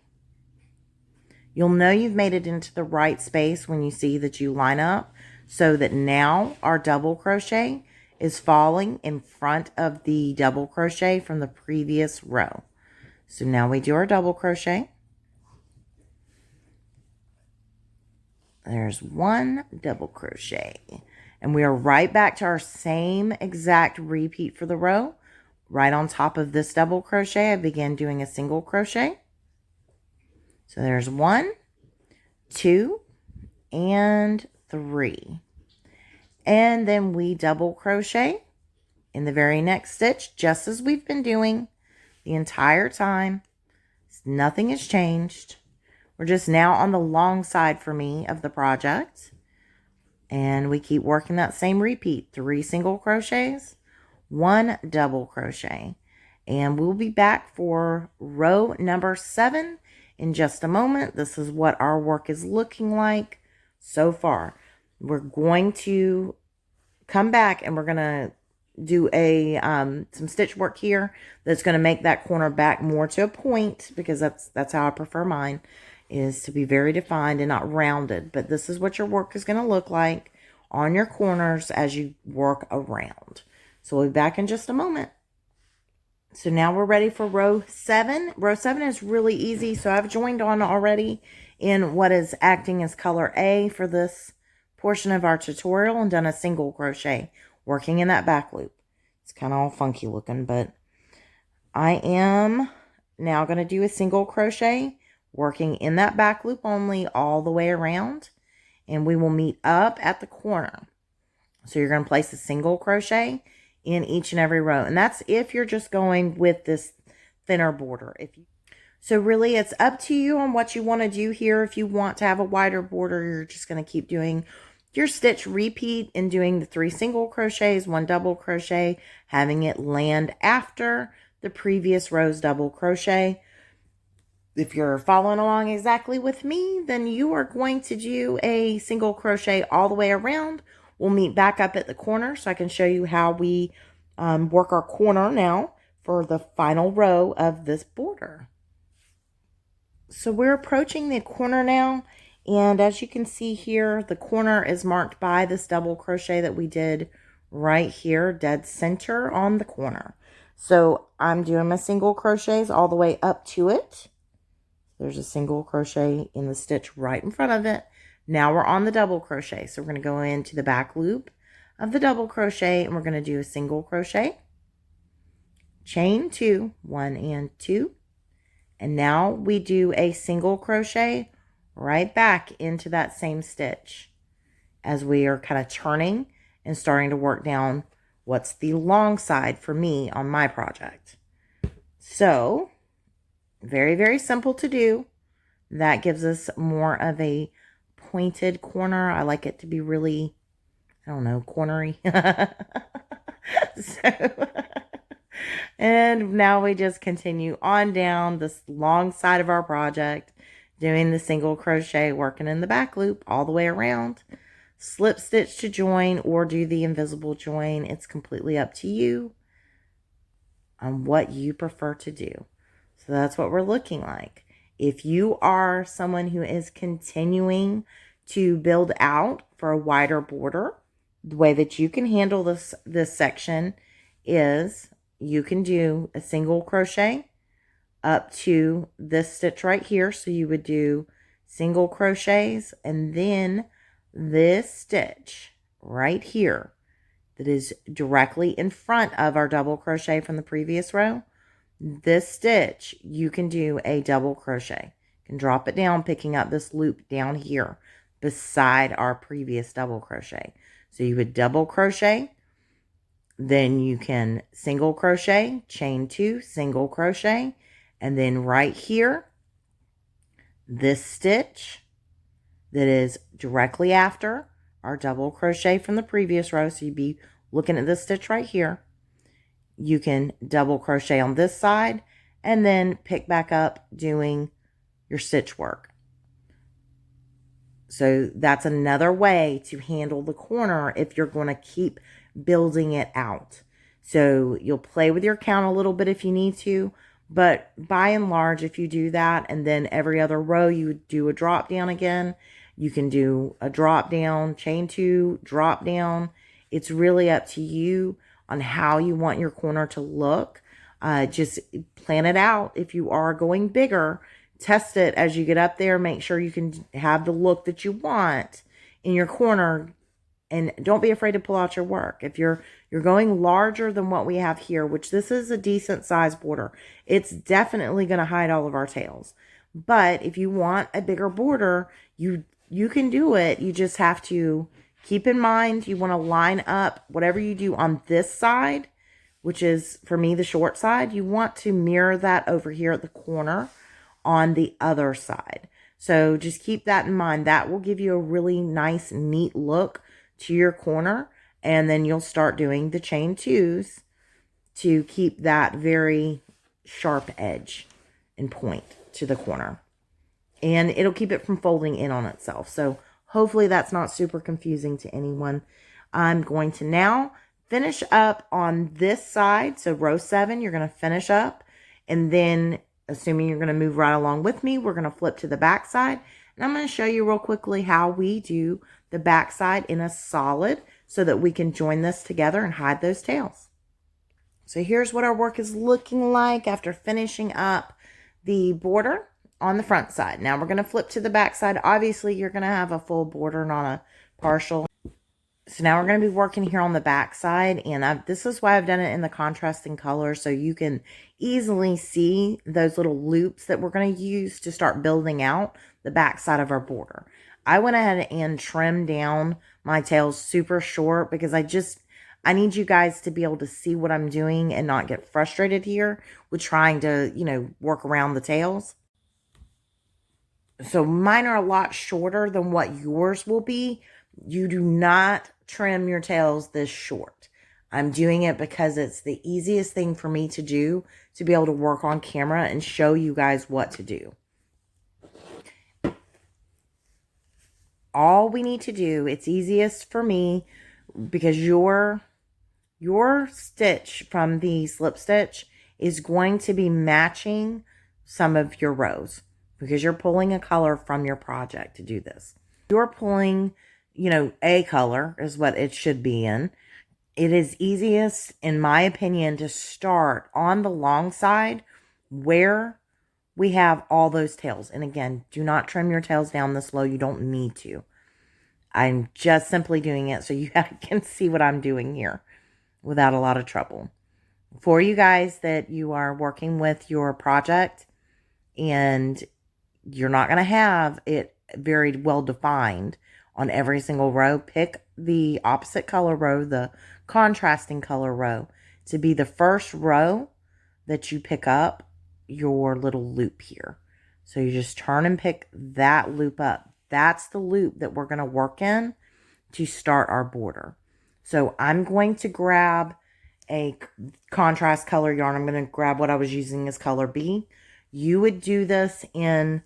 [SPEAKER 1] You'll know you've made it into the right space when you see that you line up, so that now our double crochet is falling in front of the double crochet from the previous row. So now we do our double crochet. There's 1 double crochet. And we are right back to our same exact repeat for the row. Right on top of this double crochet, I begin doing a single crochet. So there's 1, 2, and 3. And then we double crochet in the very next stitch, just as we've been doing the entire time. Nothing has changed. We're just now on the long side for me of the project. And we keep working that same repeat. 3 single crochets, 1 double crochet. And we'll be back for row number 7 in just a moment. This is what our work is looking like so far. We're going to come back and we're going to do a some stitch work here that's going to make that corner back more to a point, because that's how I prefer mine, is to be very defined and not rounded. But this is what your work is going to look like on your corners as you work around. So we'll be back in just a moment. So now we're ready for row 7. Row 7 is really easy. So I've joined on already in what is acting as color A for this portion of our tutorial and done a single crochet working in that back loop. It's kind of all funky looking, but I am now going to do a single crochet working in that back loop only all the way around, and we will meet up at the corner. So you're going to place a single crochet in each and every row, and that's if you're just going with this thinner border. So really it's up to you on what you want to do here. If you want to have a wider border, you're just going to keep doing your stitch repeat and doing the 3 single crochets, 1 double crochet, having it land after the previous row's double crochet. If you're following along exactly with me, then you are going to do a single crochet all the way around. We'll meet back up at the corner so I can show you how we work our corner now for the final row of this border. So we're approaching the corner now, and as you can see here, the corner is marked by this double crochet that we did right here, dead center on the corner. So I'm doing my single crochets all the way up to it. There's a single crochet in the stitch right in front of it. Now we're on the double crochet. So we're going to go into the back loop of the double crochet, and we're going to do a single crochet, chain 2, 1 and 2, and now we do a single crochet right back into that same stitch as we are kind of turning and starting to work down what's the long side for me on my project. So very, very simple to do. That gives us more of a pointed corner. I like it to be really, I don't know, cornery. So, and now we just continue on down this long side of our project, doing the single crochet, working in the back loop all the way around. Slip stitch to join or do the invisible join. It's completely up to you on what you prefer to do. So that's what we're looking like. If you are someone who is continuing to build out for a wider border, the way that you can handle this section is you can do a single crochet up to this stitch right here. So you would do single crochets and then this stitch right here that is directly in front of our double crochet from the previous row. This stitch, you can do a double crochet. You can drop it down, picking up this loop down here beside our previous double crochet. So you would double crochet, then you can single crochet, chain 2, single crochet, and then right here, this stitch that is directly after our double crochet from the previous row. So you'd be looking at this stitch right here. You can double crochet on this side and then pick back up doing your stitch work. So that's another way to handle the corner if you're going to keep building it out. So you'll play with your count a little bit if you need to, but by and large, if you do that and then every other row you would do a drop down again, you can do a drop down, chain 2, drop down. It's really up to you on how you want your corner to look. Just plan it out. If you are going bigger, test it as you get up there. Make sure you can have the look that you want in your corner, and don't be afraid to pull out your work. If you're going larger than what we have here, which this is a decent size border, it's definitely going to hide all of our tails. But if you want a bigger border, you can do it. You just have to keep in mind, you want to line up whatever you do on this side, which is, for me, the short side. You want to mirror that over here at the corner on the other side. So just keep that in mind. That will give you a really nice, neat look to your corner. And then you'll start doing the chain 2s to keep that very sharp edge and point to the corner. And it'll keep it from folding in on itself. So hopefully that's not super confusing to anyone. I'm going to now finish up on this side. So row 7, you're going to finish up. And then, assuming you're going to move right along with me, we're going to flip to the back side. And I'm going to show you real quickly how we do the back side in a solid so that we can join this together and hide those tails. So here's what our work is looking like after finishing up the border on the front side. Now we're going to flip to the back side. Obviously, you're going to have a full border, not a partial. So now we're going to be working here on the back side, and this is why I've done it in the contrasting color, so you can easily see those little loops that we're going to use to start building out the back side of our border. I went ahead and trimmed down my tails super short because I need you guys to be able to see what I'm doing and not get frustrated here with trying to, work around the tails. So mine are a lot shorter than what yours will be. You do not trim your tails this short. I'm doing it because it's the easiest thing for me to do to be able to work on camera and show you guys what to do. All we need to do, it's easiest for me because your stitch from the slip stitch is going to be matching some of your rows. because you're pulling a color from your project to do this. You're pulling, you know, a color is what it should be in. It is easiest, in my opinion, to start on the long side where we have all those tails. And again, do not trim your tails down this low. You don't need to. I'm just simply doing it so you can see what I'm doing here without a lot of trouble. For you guys that you are working with your project and you're not going to have it very well defined on every single row, pick the opposite color row, the contrasting color row, to be the first row that you pick up your little loop here. So you just turn and pick that loop up. That's the loop that we're going to work in to start our border. So I'm going to grab a contrast color yarn. I'm going to grab what I was using as color B. You would do this in,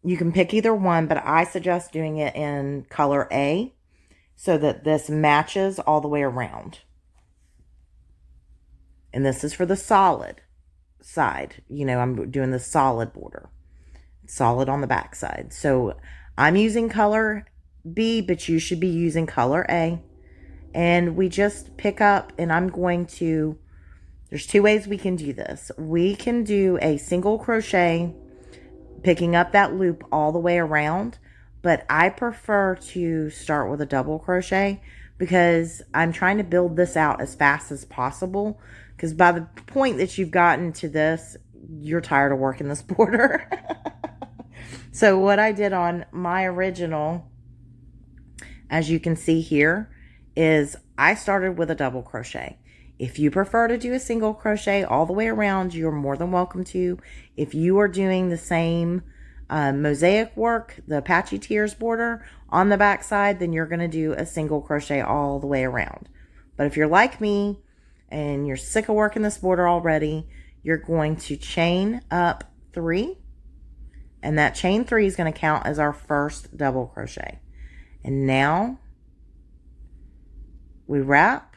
[SPEAKER 1] you can pick either one, but I suggest doing it in color A so that this matches all the way around. And this is for the solid side. You know, I'm doing the solid border. Solid on the back side. So I'm using color B, but you should be using color A. And we just pick up, and I'm going to, there's two ways we can do this. We can do a single crochet, picking up that loop all the way around, but I prefer to start with a double crochet because I'm trying to build this out as fast as possible, because by the point that you've gotten to this, you're tired of working this border. So what I did on my original, as you can see here, is I started with a double crochet. If you prefer to do a single crochet all the way around, you're more than welcome to. If you are doing the same mosaic work, the patchy tears border on the back side, then you're going to do a single crochet all the way around. But if you're like me and you're sick of working this border already, you're going to chain up 3, and that chain 3 is going to count as our first double crochet. And now we wrap,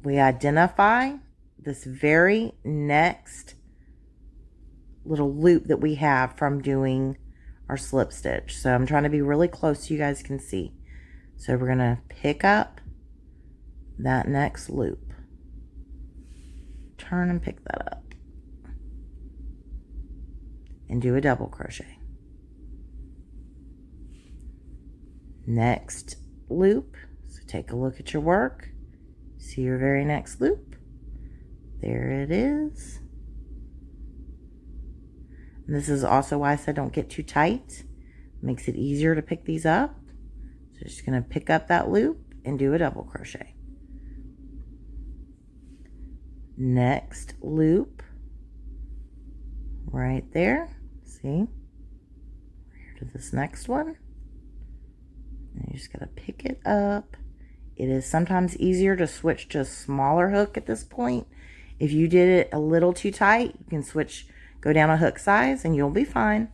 [SPEAKER 1] we identify this very next little loop that we have from doing our slip stitch. So I'm trying to be really close so you guys can see. So we're going to pick up that next loop, turn and pick that up, and do a double crochet. Next loop. So take a look at your work. See your very next loop. There it is. And this is also why I said don't get too tight. Makes it easier to pick these up. So just going to pick up that loop and do a double crochet. Next loop. Right there. See? Here to this next one. And you just got to pick it up. It is sometimes easier to switch to a smaller hook at this point. If you did it a little too tight, you can switch, go down a hook size, and you'll be fine.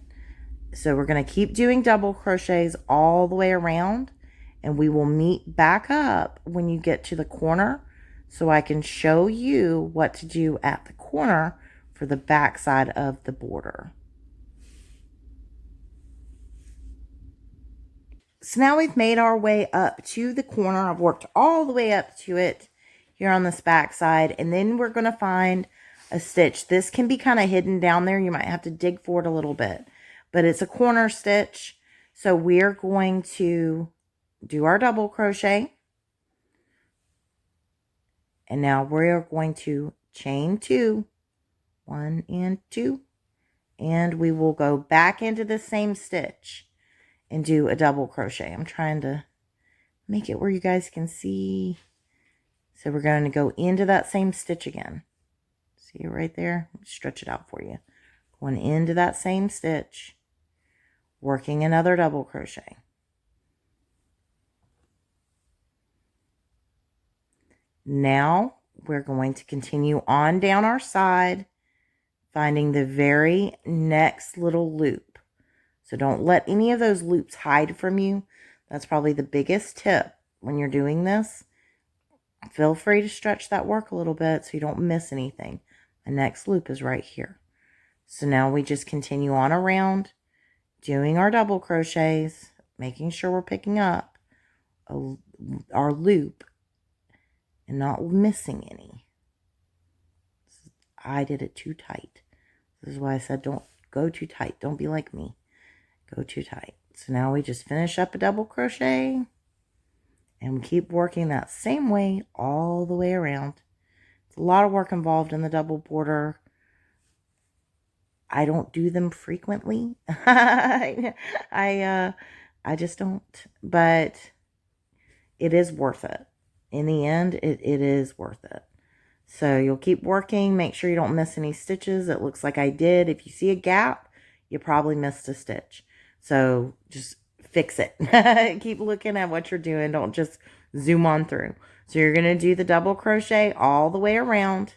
[SPEAKER 1] So we're going to keep doing double crochets all the way around, and we will meet back up when you get to the corner so I can show you what to do at the corner for the back side of the border. So now we've made our way up to the corner. I've worked all the way up to it here on this back side. And then we're going to find a stitch. This can be kind of hidden down there. You might have to dig for it a little bit. But it's a corner stitch. So we're going to do our double crochet. And now we're going to chain 2. 1 and 2. And we will go back into the same stitch and do a double crochet. I'm trying to make it where you guys can see. So we're going to go into that same stitch again. See it right there? Stretch it out for you. Going into that same stitch, working another double crochet. Now we're going to continue on down our side, finding the very next little loop. So don't let any of those loops hide from you. That's probably the biggest tip when you're doing this. Feel free to stretch that work a little bit so you don't miss anything. The next loop is right here. So now we just continue on around doing our double crochets, making sure we're picking up our loop and not missing any. I did it too tight. This is why I said don't go too tight. Don't be like me. Go too tight. So now we just finish up a double crochet and we keep working that same way all the way around. It's a lot of work involved in the double border. I don't do them frequently. I just don't, but it is worth it. In the end, it is worth it. So you'll keep working. Make sure you don't miss any stitches. It looks like I did. If you see a gap, you probably missed a stitch. So just fix it. Keep looking at what you're doing. Don't just zoom on through. So you're going to do the double crochet all the way around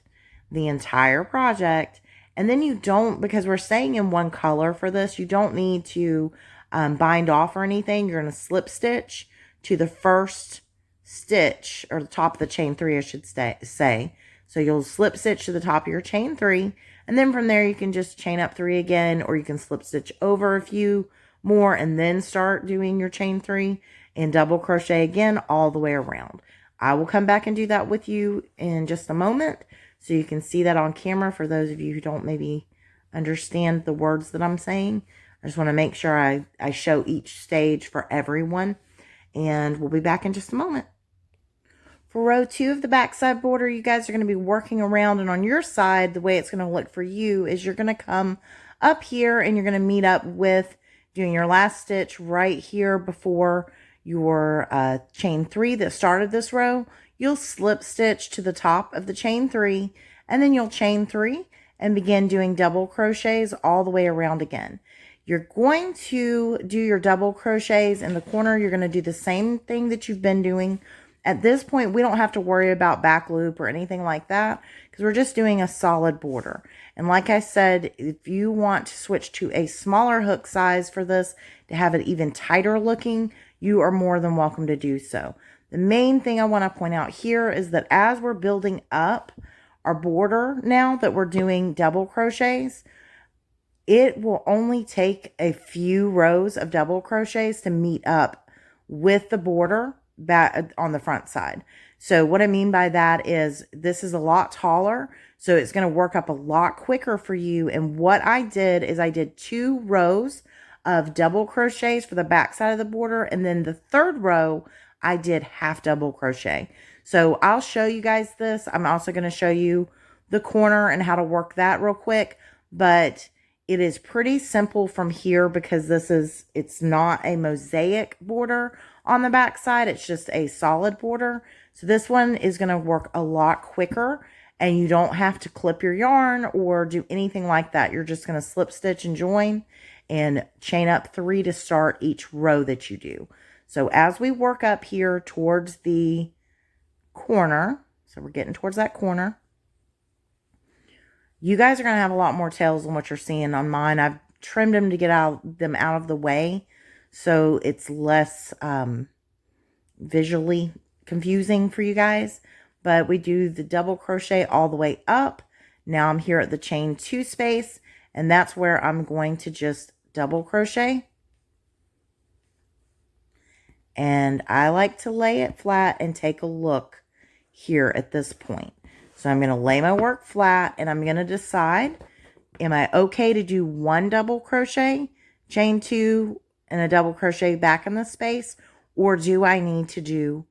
[SPEAKER 1] the entire project. And then you don't, because we're staying in one color for this, you don't need to bind off or anything. You're going to slip stitch to the first stitch, or the top of the chain 3, I should say. So you'll slip stitch to the top of your chain 3, and then from there you can just chain up 3 again, or you can slip stitch over a few more and then start doing your chain 3 and double crochet again all the way around. I will come back and do that with you in just a moment, so you can see that on camera for those of you who don't maybe understand the words that I'm saying. I just want to make sure I show each stage for everyone. And we'll be back in just a moment. For row 2 of the backside border, you guys are going to be working around. And on your side, the way it's going to look for you is you're going to come up here and you're going to meet up with doing your last stitch right here before your chain 3 that started this row. You'll slip stitch to the top of the chain 3, and then you'll chain 3 and begin doing double crochets all the way around again. You're going to do your double crochets in the corner. You're going to do the same thing that you've been doing. At this point, we don't have to worry about back loop or anything like that because we're just doing a solid border. And like I said, if you want to switch to a smaller hook size for this to have it even tighter looking, you are more than welcome to do so. The main thing I want to point out here is that as we're building up our border now that we're doing double crochets, it will only take a few rows of double crochets to meet up with the border back on the front side. So what I mean by that is this is a lot taller, so it's going to work up a lot quicker for you. And what I did is I did 2 rows of double crochets for the back side of the border, and then the third row I did half double crochet. So I'll show you guys this. I'm also going to show you the corner and how to work that real quick, but it is pretty simple from here because it's not a mosaic border on the back side. It's just a solid border. So this one is going to work a lot quicker, and you don't have to clip your yarn or do anything like that. You're just going to slip stitch and join and chain up 3 to start each row that you do. So as we work up here towards the corner, so we're getting towards that corner, you guys are going to have a lot more tails than what you're seeing on mine. I've trimmed them to get them out of the way, so it's less visually confusing for you guys. But we do the double crochet all the way up. Now I'm here at the chain 2 space, and that's where I'm going to just double crochet. And I like to lay it flat and take a look here at this point. So I'm going to lay my work flat, and I'm going to decide, am I okay to do 1 double crochet, chain 2, and a double crochet back in the space? Or do I need to do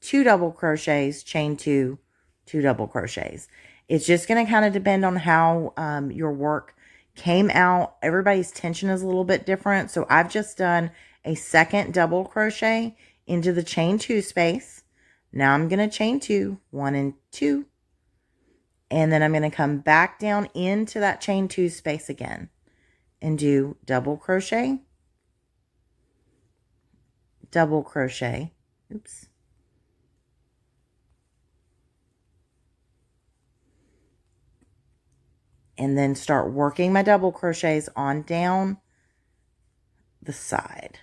[SPEAKER 1] 2 double crochets, chain 2, 2 double crochets? It's just going to kind of depend on how your work came out. Everybody's tension is a little bit different. So I've just done a second double crochet into the chain 2 space. Now I'm going to chain 2, 1 and 2. And then I'm going to come back down into that chain 2 space again and do double crochet, double crochet, oops, and then start working my double crochets on down the side.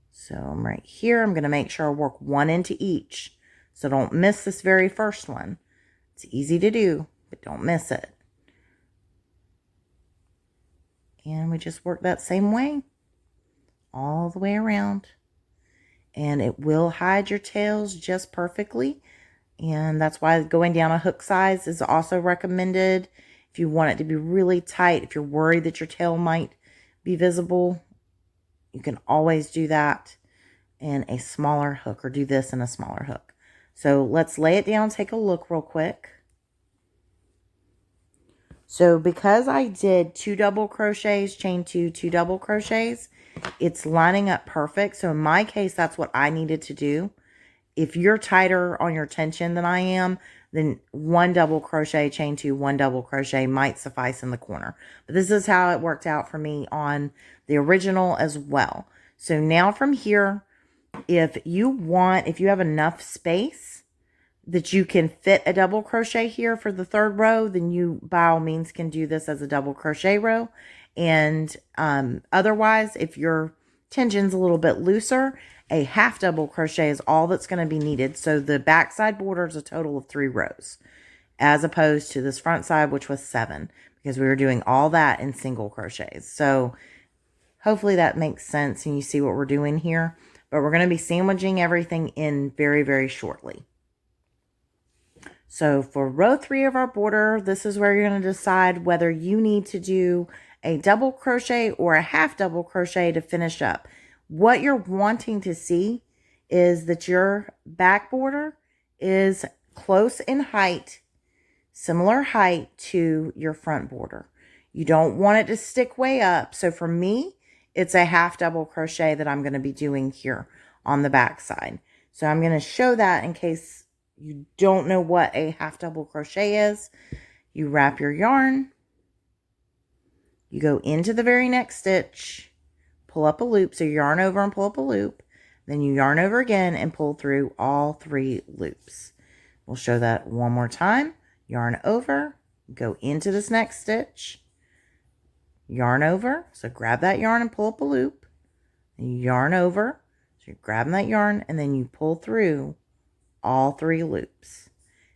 [SPEAKER 1] So I'm right here. I'm going to make sure I work 1 into each. So don't miss this very first one. It's easy to do, but don't miss it. And we just work that same way all the way around. And it will hide your tails just perfectly. And that's why going down a hook size is also recommended. If you want it to be really tight, if you're worried that your tail might be visible, you can always do that in a smaller hook, or do this in a smaller hook. So let's lay it down, take a look real quick. So because I did 2 double crochets, chain 2, 2 double crochets, it's lining up perfect. So in my case, that's what I needed to do. If you're tighter on your tension than I am, then 1 double crochet, chain 2, 1 double crochet might suffice in the corner. But this is how it worked out for me on the original as well. So now from here, if you have enough space that you can fit a double crochet here for the 3rd row, then you by all means can do this as a double crochet row. And otherwise, if your tension's a little bit looser, a half double crochet is all that's going to be needed. So the backside border is a total of 3 rows, as opposed to this front side, which was 7, because we were doing all that in single crochets. So hopefully that makes sense and you see what we're doing here. But we're going to be sandwiching everything in very, very shortly. So for row 3 of our border, this is where you're going to decide whether you need to do a double crochet or a half double crochet to finish up. What you're wanting to see is that your back border is close in height, similar height to your front border. You don't want it to stick way up. So for me, it's a half double crochet that I'm going to be doing here on the back side. So I'm going to show that in case you don't know what a half double crochet is. You wrap your yarn, you go into the very next stitch, pull up a loop, so you yarn over and pull up a loop, then you yarn over again and pull through all 3 loops. We'll show that one more time. Yarn over, go into this next stitch, yarn over, so grab that yarn and pull up a loop, and you yarn over, so you're grabbing that yarn, and then you pull through all 3 loops,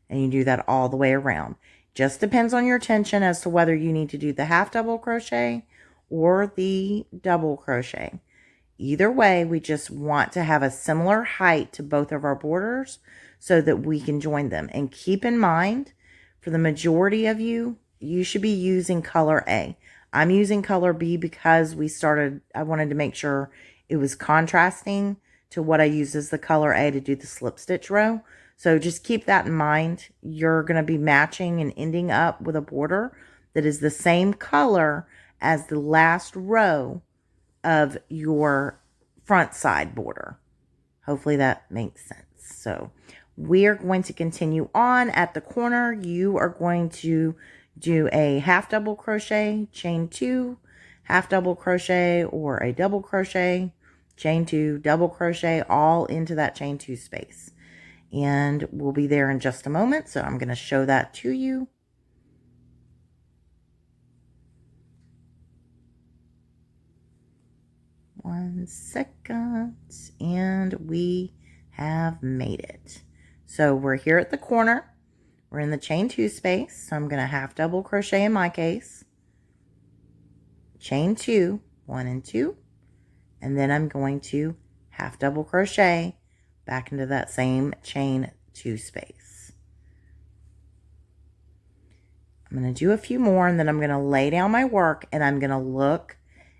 [SPEAKER 1] and you do that all the way around. Just depends on your tension as to whether you need to do the half double crochet or the double crochet. Either way, we just want to have a similar height to both of our borders so that we can join them. And keep in mind, for the majority of you, you should be using color A. I'm using color B because I wanted to make sure it was contrasting to what I use as the color A to do the slip stitch row. So just keep that in mind. You're going to be matching and ending up with a border that is the same color as the last row of your front side border. Hopefully that makes sense. So we are going to continue on at the corner. You are going to do a half double crochet, chain 2, half double crochet, or a double crochet, chain 2, double crochet, all into that chain 2 space. And we'll be there in just a moment. So I'm going to show that to you. One second. And we have made it. So we're here at the corner. We're in the chain 2 space. So I'm going to half double crochet in my case. Chain 2, 1 and 2. And then I'm going to half double crochet back into that same chain 2 space. I'm going to do a few more, and then I'm going to lay down my work, and I'm going to look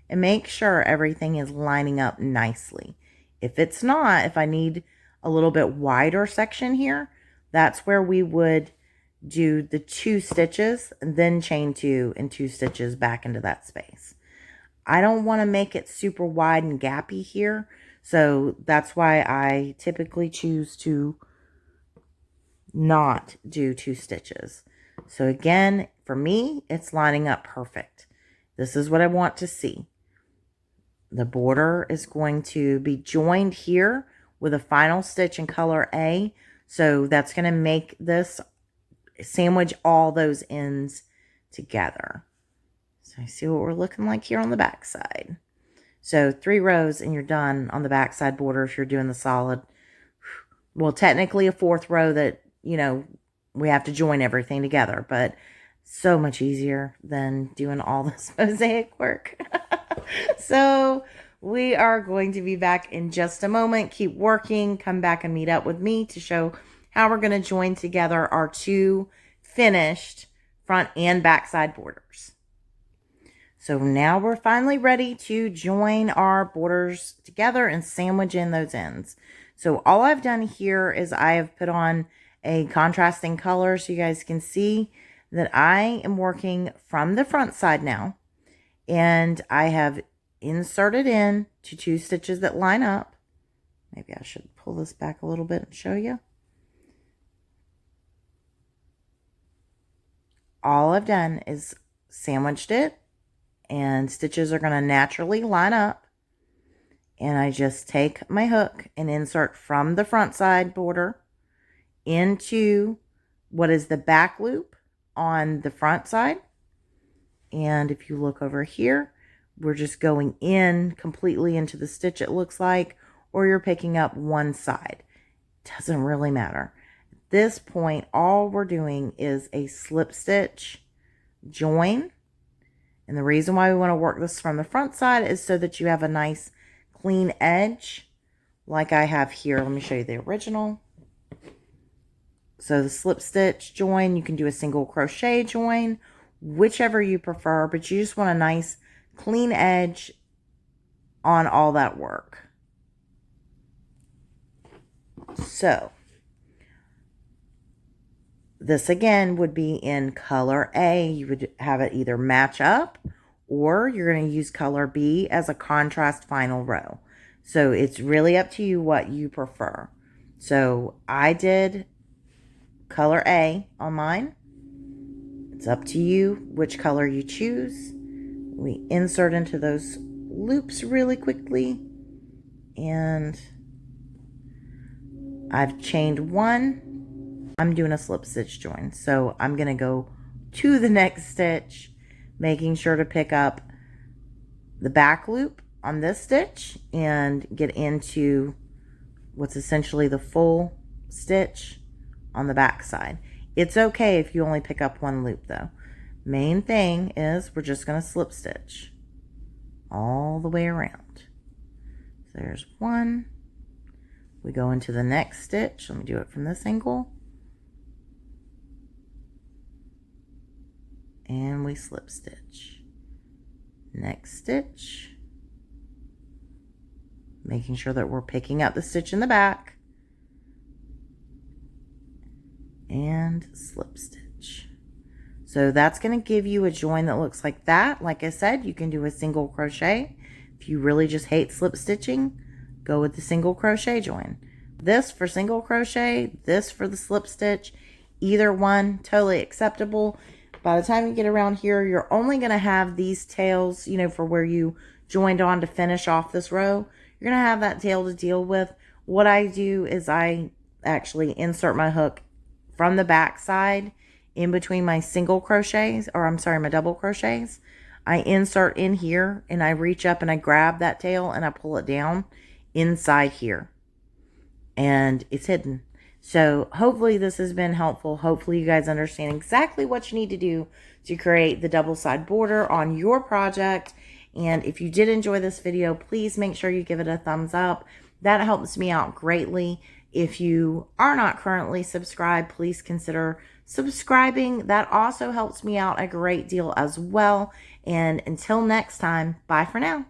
[SPEAKER 1] and make sure everything is lining up nicely. If it's not, if I need a little bit wider section here, that's where we would do the 2 stitches and then chain 2 and 2 stitches back into that space. I don't want to make it super wide and gappy here, so that's why I typically choose to not do 2 stitches. So again, for me, it's lining up perfect. This is what I want to see. The border is going to be joined here with a final stitch in color A, so that's going to make this sandwich all those ends together. So you see what we're looking like here on the back side. So 3 rows and you're done on the back side border if you're doing the solid. Well, technically a 4th row that, we have to join everything together. But So much easier than doing all this mosaic work. So we are going to be back in just a moment. Keep working. Come back and meet up with me to show how we're going to join together our two finished front and back side borders. So now we're finally ready to join our borders together and sandwich in those ends. So all I've done here is I have put on a contrasting color so you guys can see that I am working from the front side now. And I have inserted in to 2 stitches that line up. Maybe I should pull this back a little bit and show you. All I've done is sandwiched it, and stitches are going to naturally line up. And I just take my hook and insert from the front side border into what is the back loop on the front side. And if you look over here, we're just going in completely into the stitch, it looks like, or you're picking up one side. Doesn't really matter. At this point, all we're doing is a slip stitch join. And the reason why we want to work this from the front side is so that you have a nice clean edge like I have here. Let me show you the original. So the slip stitch join, you can do a single crochet join, whichever you prefer, but you just want a nice clean edge on all that work. So this again would be in color A. You would have it either match up, or you're going to use color B as a contrast final row. So it's really up to you what you prefer. So I did color A on mine. It's up to you which color you choose. We insert into those loops really quickly, and I've chained one. I'm doing a slip stitch join, so I'm going to go to the next stitch, making sure to pick up the back loop on this stitch and get into what's essentially the full stitch on the back side. It's okay if you only pick up one loop though. Main thing is we're just going to slip stitch all the way around. So there's one. We go into the next stitch. Let me do it from this angle. And we slip stitch. Next stitch. Making sure that we're picking up the stitch in the back. And slip stitch. So that's going to give you a join that looks like that. Like I said, you can do a single crochet. If you really just hate slip stitching, go with the single crochet join. This for single crochet, this for the slip stitch. Either one, totally acceptable. By the time you get around here, you're only going to have these tails, you know, for where you joined on to finish off this row. You're going to have that tail to deal with. What I do is I actually insert my hook from the back side in between my single crochets, or I'm sorry, my double crochets. I insert in here and I reach up and I grab that tail and I pull it down inside here. And it's hidden. So hopefully this has been helpful. Hopefully you guys understand exactly what you need to do to create the double side border on your project. And if you did enjoy this video, please make sure you give it a thumbs up. That helps me out greatly. If you are not currently subscribed, please consider subscribing. That also helps me out a great deal as well. And until next time, bye for now.